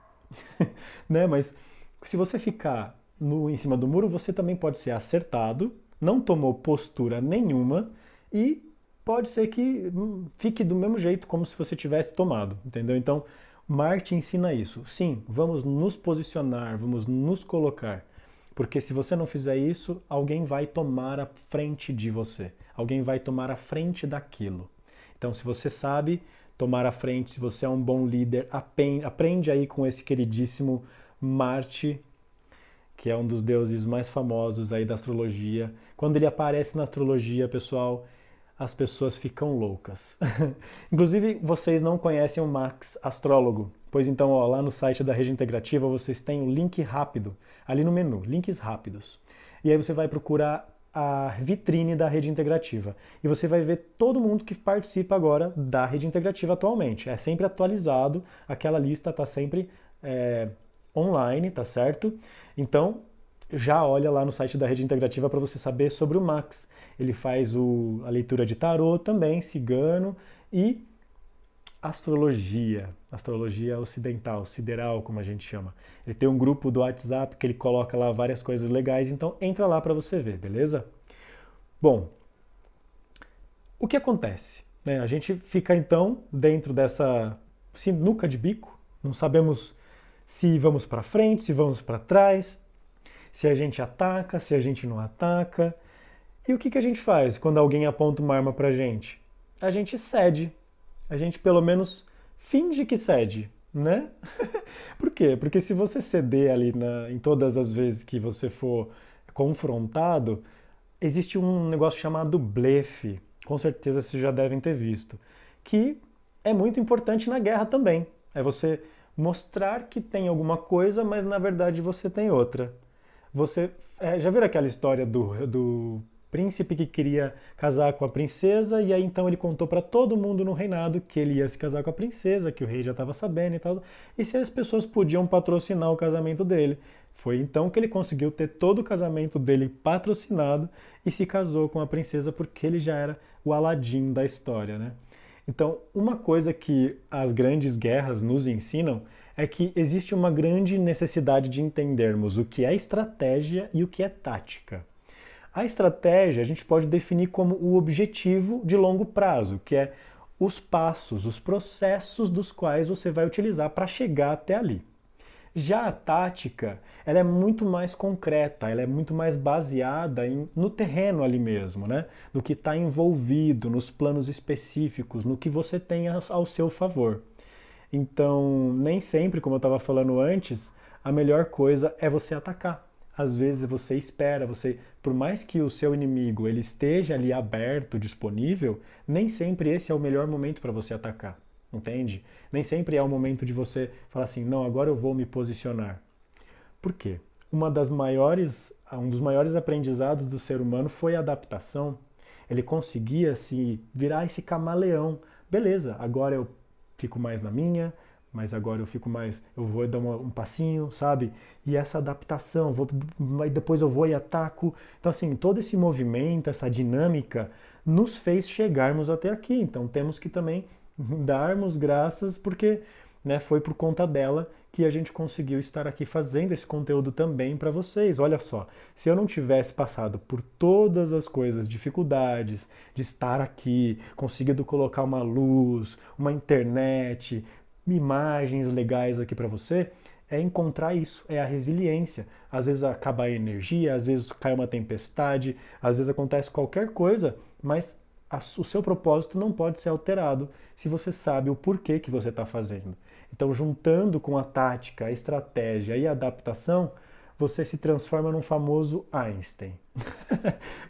S1: Né? Mas se você ficar em cima do muro, você também pode ser acertado, não tomou postura nenhuma e pode ser que fique do mesmo jeito como se você tivesse tomado, entendeu? Então, Marte ensina isso. Sim, vamos nos posicionar, vamos nos colocar. Porque se você não fizer isso, alguém vai tomar a frente de você. Alguém vai tomar a frente daquilo. Então, se você sabe tomar a frente, se você é um bom líder, aprende aí com esse queridíssimo Marte, que é um dos deuses mais famosos aí da astrologia. Quando ele aparece na astrologia, pessoal, as pessoas ficam loucas. Inclusive, vocês não conhecem o Max Astrólogo. Pois então, ó, lá no site da Rede Integrativa, vocês têm o link rápido, ali no menu, links rápidos. E aí você vai procurar a vitrine da Rede Integrativa. E você vai ver todo mundo que participa agora da Rede Integrativa atualmente. É sempre atualizado, aquela lista está sempre online, tá certo? Então, já olha lá no site da Rede Integrativa para você saber sobre o Max. Ele faz a leitura de tarô também, cigano e astrologia ocidental, sideral, como a gente chama. Ele tem um grupo do WhatsApp que ele coloca lá várias coisas legais, então entra lá para você ver, beleza? Bom, o que acontece? A gente fica então dentro dessa sinuca de bico, não sabemos se vamos para frente, se vamos para trás, se a gente ataca, se a gente não ataca. E o que a gente faz quando alguém aponta uma arma pra gente? A gente cede. A gente pelo menos finge que cede, né? Por quê? Porque se você ceder ali em todas as vezes que você for confrontado, existe um negócio chamado blefe. Com certeza vocês já devem ter visto. Que é muito importante na guerra também. É você mostrar que tem alguma coisa, mas na verdade você tem outra. Você já viu aquela história do príncipe que queria casar com a princesa e aí então ele contou para todo mundo no reinado que ele ia se casar com a princesa, que o rei já estava sabendo e tal, e se as pessoas podiam patrocinar o casamento dele. Foi então que ele conseguiu ter todo o casamento dele patrocinado e se casou com a princesa porque ele já era o Aladim da história, né? Então, uma coisa que as grandes guerras nos ensinam é que existe uma grande necessidade de entendermos o que é estratégia e o que é tática. A estratégia a gente pode definir como o objetivo de longo prazo, que é os passos, os processos dos quais você vai utilizar para chegar até ali. Já a tática, ela é muito mais concreta, ela é muito mais baseada no terreno ali mesmo, né? No que está envolvido, nos planos específicos, no que você tem ao seu favor. Então, nem sempre, como eu estava falando antes, a melhor coisa é você atacar. Às vezes você espera, por mais que o seu inimigo ele esteja ali aberto, disponível, nem sempre esse é o melhor momento para você atacar, entende? Nem sempre é o momento de você falar assim, não, agora eu vou me posicionar. Por quê? Um dos maiores aprendizados do ser humano foi a adaptação. Ele conseguia se virar esse camaleão. Beleza, agora eu fico mais na minha, mas agora eu vou dar um passinho, sabe? E essa adaptação, depois eu vou e ataco. Então, assim, todo esse movimento, essa dinâmica, nos fez chegarmos até aqui. Então, temos que também darmos graças, porque, né, foi por conta dela que a gente conseguiu estar aqui fazendo esse conteúdo também para vocês. Olha só, se eu não tivesse passado por todas as coisas, dificuldades de estar aqui, conseguido colocar uma luz, uma internet, imagens legais aqui para você, é encontrar isso, é a resiliência. Às vezes acaba a energia, às vezes cai uma tempestade, às vezes acontece qualquer coisa, mas o seu propósito não pode ser alterado se você sabe o porquê que você está fazendo. Então, juntando com a tática, a estratégia e a adaptação, você se transforma num famoso Einstein.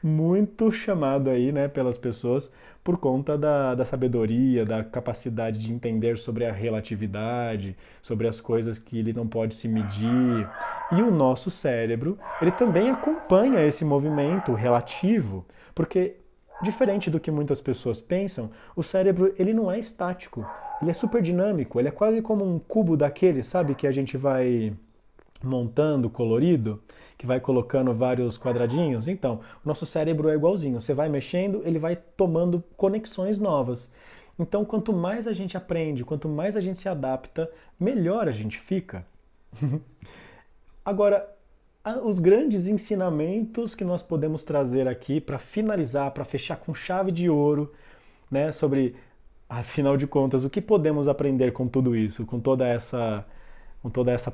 S1: Muito chamado aí, né, pelas pessoas por conta da sabedoria, da capacidade de entender sobre a relatividade, sobre as coisas que ele não pode se medir. E o nosso cérebro, ele também acompanha esse movimento relativo, porque diferente do que muitas pessoas pensam, o cérebro ele não é estático, ele é super dinâmico, ele é quase como um cubo daquele, sabe, que a gente vai montando colorido, que vai colocando vários quadradinhos. Então, o nosso cérebro é igualzinho. Você vai mexendo, ele vai tomando conexões novas. Então, quanto mais a gente aprende, quanto mais a gente se adapta, melhor a gente fica. Agora, os grandes ensinamentos que nós podemos trazer aqui para finalizar, para fechar com chave de ouro, né, sobre, afinal de contas, o que podemos aprender com tudo isso, com toda essa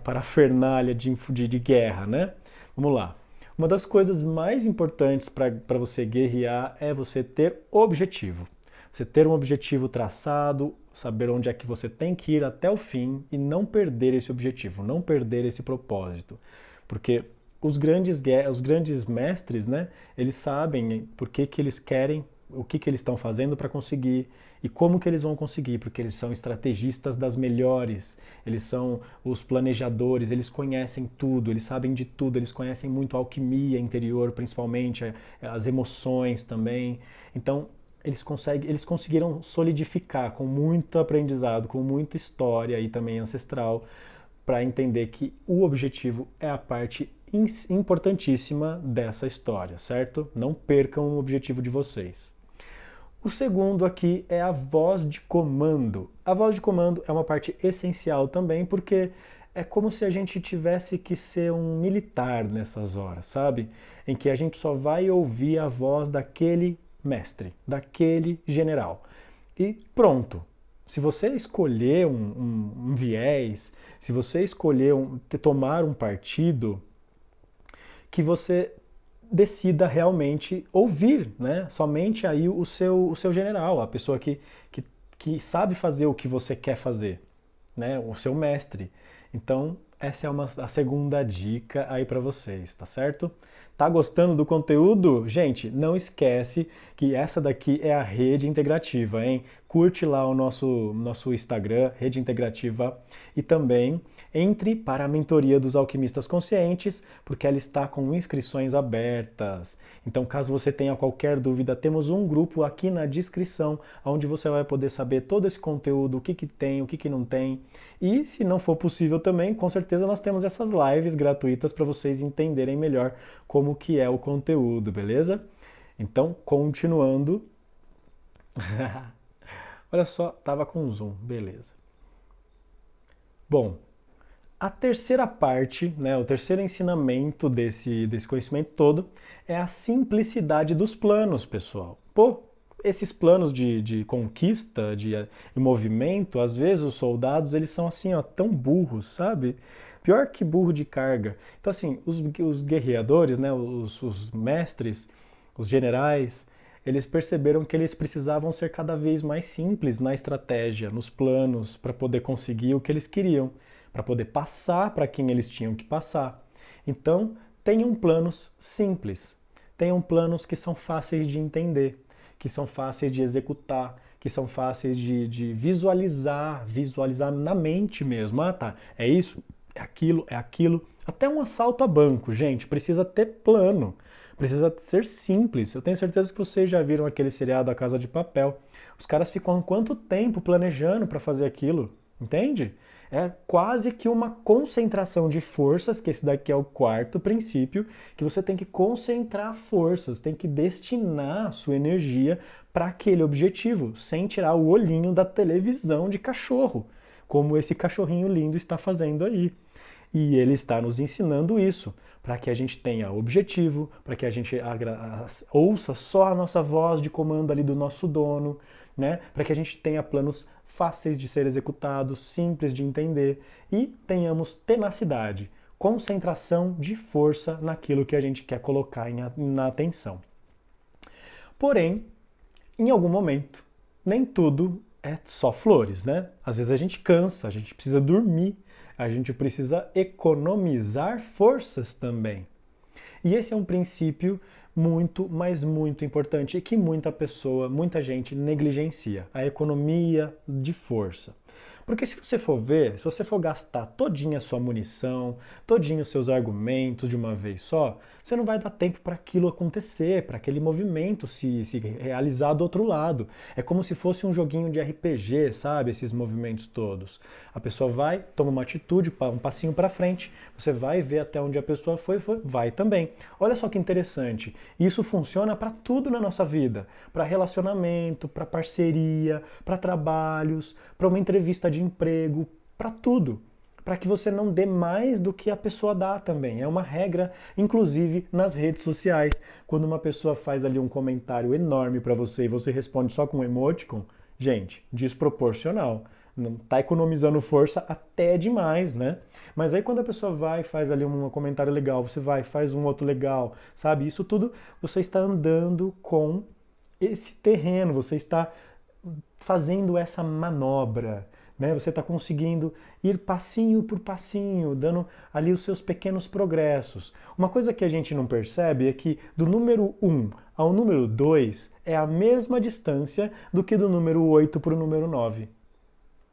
S1: parafernália de guerra, né? Vamos lá. Uma das coisas mais importantes para você guerrear é você ter objetivo. Você ter um objetivo traçado, saber onde é que você tem que ir até o fim e não perder esse objetivo, não perder esse propósito. Porque os grandes mestres, né, eles sabem por que eles querem, o que eles estão fazendo para conseguir e como que eles vão conseguir, porque eles são estrategistas das melhores, eles são os planejadores, eles conhecem tudo, eles sabem de tudo, eles conhecem muito a alquimia interior, principalmente, as emoções também. Então, eles conseguiram solidificar com muito aprendizado, com muita história e também ancestral, para entender que o objetivo é a parte importantíssima dessa história, certo? Não percam o objetivo de vocês. O segundo aqui é a voz de comando. A voz de comando é uma parte essencial também, porque é como se a gente tivesse que ser um militar nessas horas, sabe? Em que a gente só vai ouvir a voz daquele mestre, daquele general. E pronto. Se você escolher um viés, se você escolher tomar um partido, que você decida realmente ouvir, né? Somente aí o seu general, a pessoa que sabe fazer o que você quer fazer, né? O seu mestre. Então, essa é a segunda dica aí para vocês, tá certo? Tá gostando do conteúdo? Gente, não esquece que essa daqui é a Rede Integrativa, hein? Curte lá o nosso Instagram, Rede Integrativa, e também entre para a mentoria dos alquimistas conscientes, porque ela está com inscrições abertas. Então, caso você tenha qualquer dúvida, temos um grupo aqui na descrição, onde você vai poder saber todo esse conteúdo, o que tem, o que não tem. E se não for possível também, com certeza nós temos essas lives gratuitas para vocês entenderem melhor como que é o conteúdo, beleza? Então, continuando. Olha só, tava com zoom, beleza. Bom, a terceira parte, né, o terceiro ensinamento desse conhecimento todo é a simplicidade dos planos, pessoal. Pô, esses planos de conquista, de movimento, às vezes os soldados, eles são assim, ó, tão burros, sabe? Pior que burro de carga. Então, assim, os guerreadores, né, os mestres, os generais, eles perceberam que eles precisavam ser cada vez mais simples na estratégia, nos planos, para poder conseguir o que eles queriam, para poder passar para quem eles tinham que passar. Então, tenham planos simples, tenham planos que são fáceis de entender, que são fáceis de executar, que são fáceis de visualizar na mente mesmo. Ah, tá, é isso, é aquilo. Até um assalto a banco, gente, precisa ter plano. Precisa ser simples. Eu tenho certeza que vocês já viram aquele seriado A Casa de Papel. Os caras ficam quanto tempo planejando para fazer aquilo? Entende? É quase que uma concentração de forças, que esse daqui é o quarto princípio, que você tem que concentrar forças, tem que destinar a sua energia para aquele objetivo, sem tirar o olhinho da televisão de cachorro, como esse cachorrinho lindo está fazendo aí. E ele está nos ensinando isso, para que a gente tenha objetivo, para que a gente ouça só a nossa voz de comando ali do nosso dono, né? Para que a gente tenha planos fáceis de ser executados, simples de entender e tenhamos tenacidade, concentração de força naquilo que a gente quer colocar na atenção. Porém, em algum momento, nem tudo é só flores, né? Às vezes a gente cansa, a gente precisa dormir, a gente precisa economizar forças também. E esse é um princípio muito, mas muito importante e que muita gente negligencia, a economia de força. Porque se você for ver, se você for gastar todinha a sua munição, todinho os seus argumentos de uma vez só, você não vai dar tempo para aquilo acontecer, para aquele movimento se realizar do outro lado. É como se fosse um joguinho de RPG, sabe? Esses movimentos todos. A pessoa vai, toma uma atitude, um passinho para frente, você vai ver até onde a pessoa foi, vai também. Olha só que interessante. Isso funciona para tudo na nossa vida, para relacionamento, para parceria, para trabalhos, para uma entrevista de emprego, para tudo. Para que você não dê mais do que a pessoa dá também. É uma regra, inclusive nas redes sociais. Quando uma pessoa faz ali um comentário enorme para você e você responde só com um emoticon, gente, desproporcional. Não tá economizando força até demais, né? Mas aí quando a pessoa vai e faz ali um comentário legal, você vai e faz um outro legal, sabe? Isso tudo você está andando com esse terreno, você está fazendo essa manobra, né? Você está conseguindo ir passinho por passinho, dando ali os seus pequenos progressos. Uma coisa que a gente não percebe é que do número 1 ao número 2 é a mesma distância do que do número 8 para o número 9.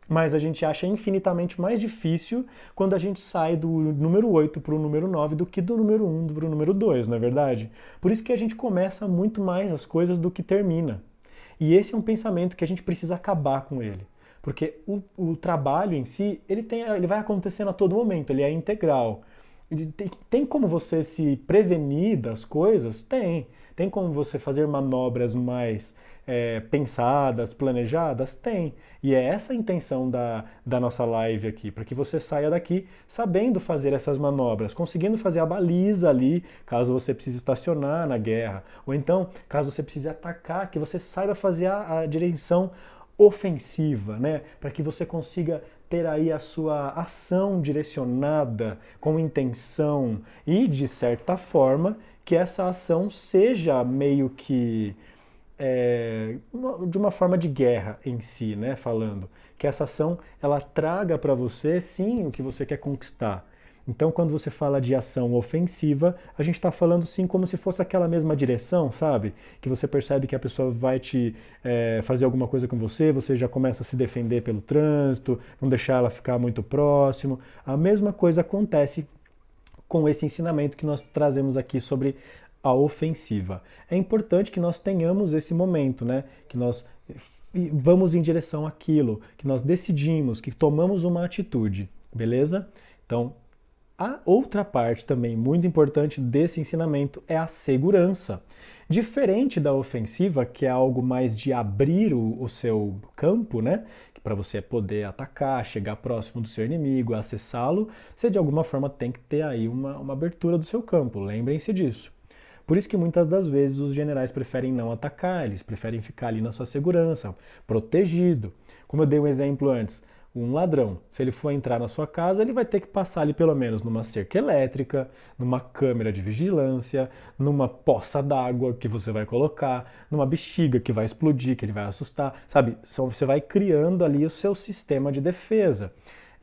S1: Mas a gente acha infinitamente mais difícil quando a gente sai do número 8 para o número 9 do que do número 1 para o número 2, não é verdade? Por isso que a gente começa muito mais as coisas do que termina. E esse é um pensamento que a gente precisa acabar com ele. Porque o trabalho em si, ele vai acontecendo a todo momento, ele é integral. Tem como você se prevenir das coisas? Tem. Tem como você fazer manobras mais pensadas, planejadas? Tem. E é essa a intenção da nossa live aqui, para que você saia daqui sabendo fazer essas manobras, conseguindo fazer a baliza ali, caso você precise estacionar na guerra, ou então, caso você precise atacar, que você saiba fazer a direção ofensiva, né? Para que você consiga ter aí a sua ação direcionada com intenção e, de certa forma, que essa ação seja meio que de uma forma de guerra em si, né? Falando que essa ação ela traga para você sim o que você quer conquistar. Então, quando você fala de ação ofensiva, a gente está falando sim como se fosse aquela mesma direção, sabe? Que você percebe que a pessoa vai te fazer alguma coisa com você, você já começa a se defender pelo trânsito, não deixar ela ficar muito próximo. A mesma coisa acontece com esse ensinamento que nós trazemos aqui sobre a ofensiva. É importante que nós tenhamos esse momento, né? Que nós vamos em direção àquilo, que nós decidimos, que tomamos uma atitude, beleza? Então, a outra parte também muito importante desse ensinamento é a segurança. Diferente da ofensiva, que é algo mais de abrir o seu campo, né? Para você poder atacar, chegar próximo do seu inimigo, acessá-lo, você de alguma forma tem que ter aí uma abertura do seu campo, lembrem-se disso. Por isso que muitas das vezes os generais preferem não atacar, eles preferem ficar ali na sua segurança, protegido. Como eu dei um exemplo antes, um ladrão, se ele for entrar na sua casa, ele vai ter que passar ali pelo menos numa cerca elétrica, numa câmera de vigilância, numa poça d'água que você vai colocar, numa bexiga que vai explodir, que ele vai assustar, sabe? Você vai criando ali o seu sistema de defesa.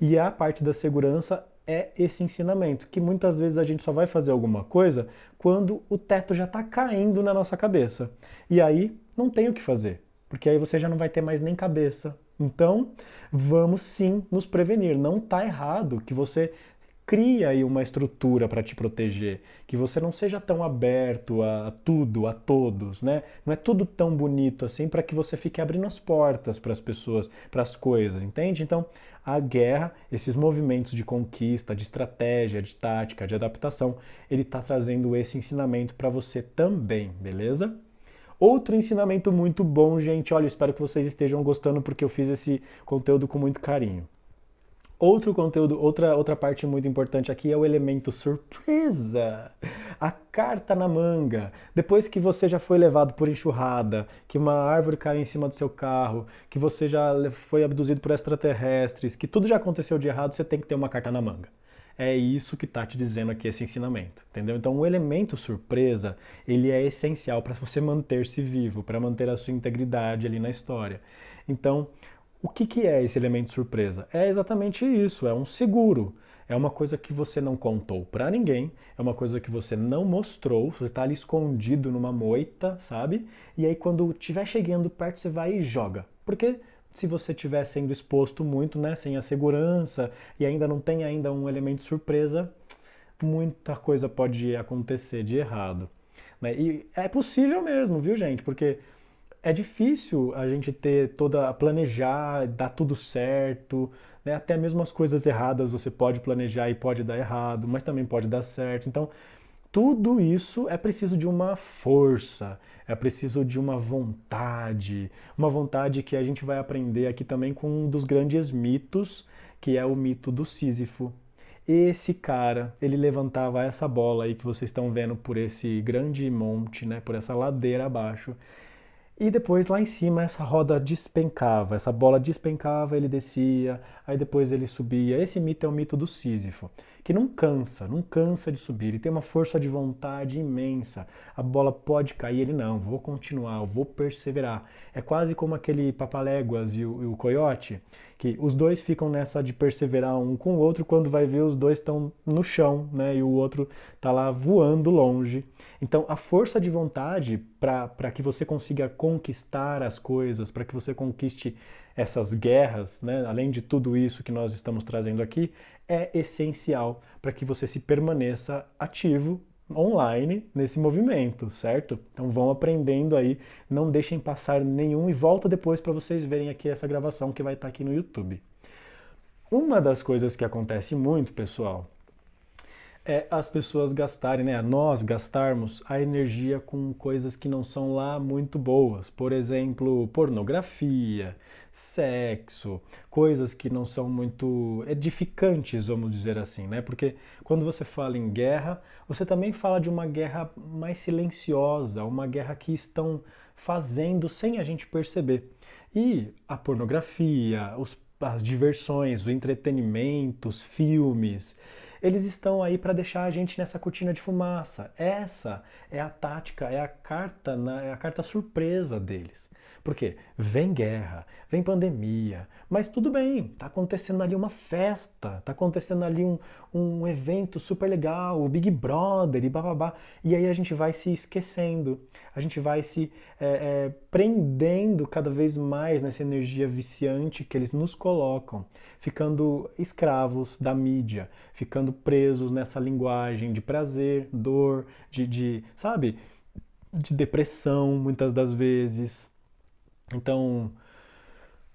S1: E a parte da segurança é esse ensinamento, que muitas vezes a gente só vai fazer alguma coisa quando o teto já está caindo na nossa cabeça. E aí não tem o que fazer, porque aí você já não vai ter mais nem cabeça. Então, vamos sim nos prevenir. Não está errado que você cria aí uma estrutura para te proteger, que você não seja tão aberto a tudo, a todos, né? Não é tudo tão bonito assim para que você fique abrindo as portas para as pessoas, para as coisas, entende? Então, a guerra, esses movimentos de conquista, de estratégia, de tática, de adaptação, ele está trazendo esse ensinamento para você também, beleza? Outro ensinamento muito bom, gente, olha, espero que vocês estejam gostando porque eu fiz esse conteúdo com muito carinho. Outro conteúdo, outra parte muito importante aqui é o elemento surpresa. A carta na manga. Depois que você já foi levado por enxurrada, que uma árvore caiu em cima do seu carro, que você já foi abduzido por extraterrestres, que tudo já aconteceu de errado, você tem que ter uma carta na manga. É isso que está te dizendo aqui esse ensinamento, entendeu? Então o elemento surpresa, ele é essencial para você manter-se vivo, para manter a sua integridade ali na história. Então, o que é esse elemento surpresa? É exatamente isso, é um seguro. É uma coisa que você não contou para ninguém, é uma coisa que você não mostrou, você está ali escondido numa moita, sabe? E aí quando estiver chegando perto, você vai e joga. Porque se você estiver sendo exposto muito, né, sem a segurança e ainda não tem ainda um elemento surpresa, muita coisa pode acontecer de errado, né? E é possível mesmo, viu, gente? Porque é difícil a gente ter toda planejar, dar tudo certo, né? Até mesmo as coisas erradas você pode planejar e pode dar errado, mas também pode dar certo. Então, tudo isso é preciso de uma força, é preciso de uma vontade que a gente vai aprender aqui também com um dos grandes mitos, que é o mito do Sísifo. Esse cara, ele levantava essa bola aí que vocês estão vendo por esse grande monte, né, por essa ladeira abaixo. E depois lá em cima essa roda despencava, essa bola despencava, ele descia, aí depois ele subia. Esse mito é o mito do Sísifo, que não cansa de subir, ele tem uma força de vontade imensa. A bola pode cair, ele não, vou continuar, vou perseverar. É quase como aquele Papaléguas e o Coiote, que os dois ficam nessa de perseverar um com o outro, quando vai ver os dois estão no chão, né, e o outro está lá voando longe. Então, a força de vontade para que você consiga conquistar as coisas, para que você conquiste essas guerras, né, além de tudo isso que nós estamos trazendo aqui, é essencial para que você se permaneça ativo online nesse movimento, certo? Então vão aprendendo aí, não deixem passar nenhum e volta depois para vocês verem aqui essa gravação que vai estar aqui no YouTube. Uma das coisas que acontece muito, pessoal, é as pessoas gastarem, né, nós gastarmos a energia com coisas que não são lá muito boas. Por exemplo, pornografia, sexo, coisas que não são muito edificantes, vamos dizer assim, né? Porque quando você fala em guerra, você também fala de uma guerra mais silenciosa, uma guerra que estão fazendo sem a gente perceber. E a pornografia, as diversões, o entretenimento, os filmes, eles estão aí para deixar a gente nessa cortina de fumaça. Essa é a tática, é a carta surpresa deles. Por quê? Vem guerra, vem pandemia, mas tudo bem, tá acontecendo ali uma festa, tá acontecendo ali um evento super legal, o Big Brother e bababá, e aí a gente vai se esquecendo, a gente vai se prendendo cada vez mais nessa energia viciante que eles nos colocam, ficando escravos da mídia, ficando presos nessa linguagem de prazer, dor, sabe, de depressão muitas das vezes. Então,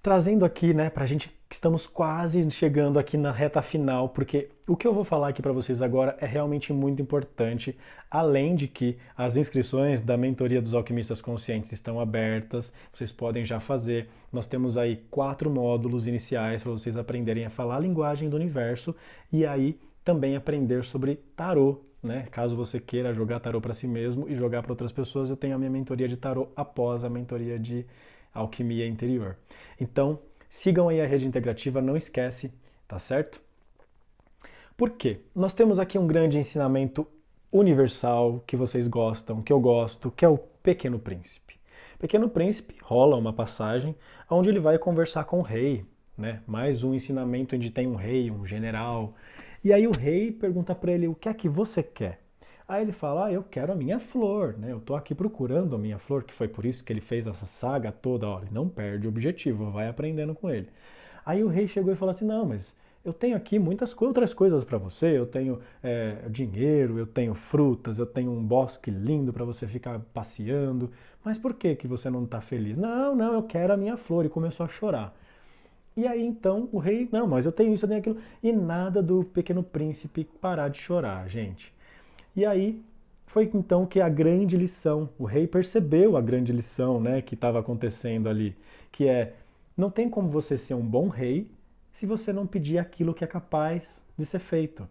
S1: trazendo aqui, né, pra gente que estamos quase chegando aqui na reta final, porque o que eu vou falar aqui para vocês agora é realmente muito importante, além de que as inscrições da mentoria dos alquimistas conscientes estão abertas, vocês podem já fazer. Nós temos aí 4 módulos iniciais para vocês aprenderem a falar a linguagem do universo e aí também aprender sobre tarô, né? Caso você queira jogar tarô para si mesmo e jogar para outras pessoas, eu tenho a minha mentoria de tarô após a mentoria de alquimia interior. Então, sigam aí a rede integrativa, não esquece, tá certo? Por quê? Nós temos aqui um grande ensinamento universal que vocês gostam, que eu gosto, que é o Pequeno Príncipe. Pequeno Príncipe rola uma passagem onde ele vai conversar com o rei, né? Mais um ensinamento onde tem um rei, um general. E aí o rei pergunta para ele: o que é que você quer? Aí ele fala: eu quero a minha flor, né? Eu tô aqui procurando a minha flor, que foi por isso que ele fez essa saga toda. Olha, não perde o objetivo, vai aprendendo com ele. Aí o rei chegou e falou assim: não, mas eu tenho aqui muitas outras coisas para você, eu tenho dinheiro, eu tenho frutas, eu tenho um bosque lindo para você ficar passeando, mas por que que você não está feliz? Não, não, eu quero a minha flor, e começou a chorar. E aí então o rei, não, mas eu tenho isso, eu tenho aquilo, e nada do Pequeno Príncipe parar de chorar, gente. E aí foi então que a grande lição, o rei percebeu a grande lição, né, que estava acontecendo ali, que é, não tem como você ser um bom rei se você não pedir aquilo que é capaz de ser feito.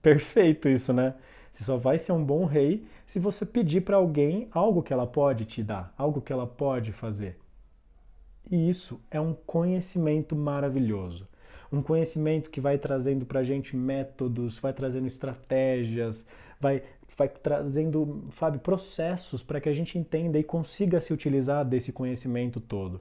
S1: Perfeito isso, né? Você só vai ser um bom rei se você pedir para alguém algo que ela pode te dar, algo que ela pode fazer. E isso é um conhecimento maravilhoso. Um conhecimento que vai trazendo para a gente métodos, vai trazendo estratégias, vai trazendo, sabe, processos para que a gente entenda e consiga se utilizar desse conhecimento todo.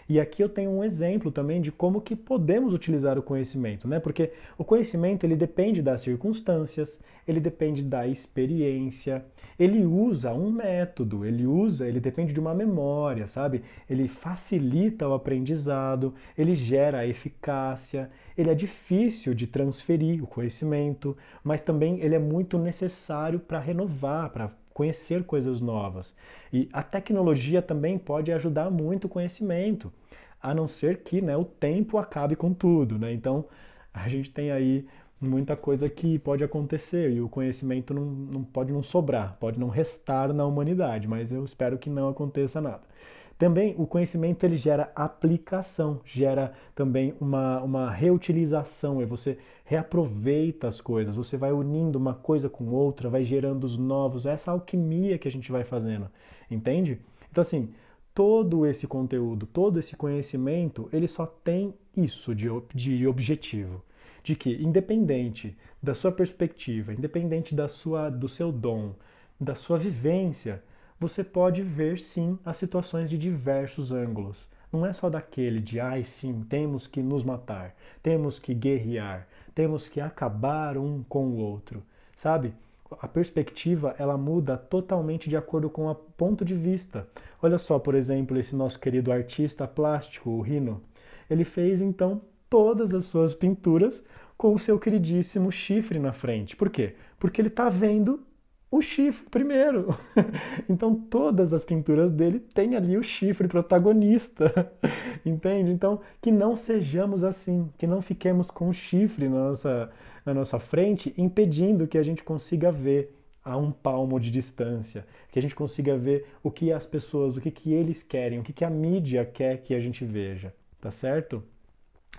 S1: E aqui eu tenho um exemplo também de como que podemos utilizar o conhecimento, né? Porque o conhecimento ele depende das circunstâncias, ele depende da experiência, ele usa um método, ele depende de uma memória, sabe? Ele facilita o aprendizado, ele gera a eficácia, ele é difícil de transferir o conhecimento, mas também ele é muito necessário para renovar, para conhecer coisas novas. E a tecnologia também pode ajudar muito o conhecimento, a não ser que, né, o tempo acabe com tudo, né? Então a gente tem aí muita coisa que pode acontecer e o conhecimento não pode não sobrar, pode não restar na humanidade, mas eu espero que não aconteça nada. Também o conhecimento ele gera aplicação, gera também uma reutilização, e você reaproveita as coisas, você vai unindo uma coisa com outra, vai gerando os novos, essa alquimia que a gente vai fazendo, entende? Então assim, todo esse conteúdo, todo esse conhecimento, ele só tem isso de objetivo, de que independente da sua perspectiva, independente do seu dom, da sua vivência, você pode ver sim as situações de diversos ângulos. Não é só daquele de, ai sim, temos que nos matar, temos que guerrear, temos que acabar um com o outro, sabe? A perspectiva ela muda totalmente de acordo com o ponto de vista. Olha só, por exemplo, esse nosso querido artista plástico, o Rino. Ele fez então todas as suas pinturas com o seu queridíssimo chifre na frente. Por quê? Porque ele está vendo o chifre primeiro. Então todas as pinturas dele têm ali o chifre protagonista. Entende? Então que não sejamos assim, que não fiquemos com o chifre na nossa frente, impedindo que a gente consiga ver a um palmo de distância, que a gente consiga ver o que as pessoas, o que eles querem, o que a mídia quer que a gente veja, tá certo?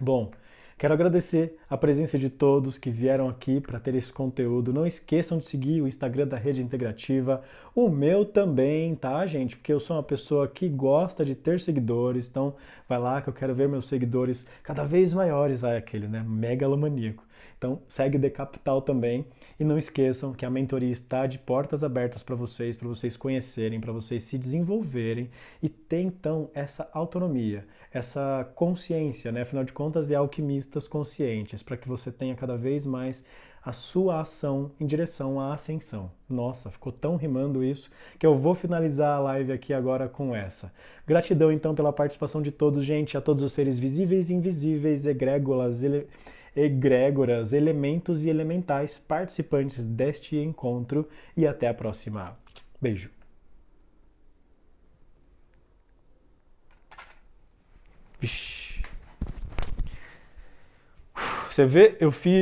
S1: Bom, quero agradecer a presença de todos que vieram aqui para ter esse conteúdo. Não esqueçam de seguir o Instagram da Rede Integrativa, o meu também, tá, gente? Porque eu sou uma pessoa que gosta de ter seguidores, então vai lá que eu quero ver meus seguidores cada vez maiores. Ah, aquele, né? Megalomaníaco. Então segue o Decapital também e não esqueçam que a mentoria está de portas abertas para vocês conhecerem, para vocês se desenvolverem e ter então essa autonomia, essa consciência, né? Afinal de contas, é alquimistas conscientes, para que você tenha cada vez mais a sua ação em direção à ascensão. Nossa, ficou tão rimando isso que eu vou finalizar a live aqui agora com essa. Gratidão então pela participação de todos, gente, a todos os seres visíveis e invisíveis, egrégoras, elementos e elementais participantes deste encontro e até a próxima. Beijo. Vixe. Você vê, eu fiz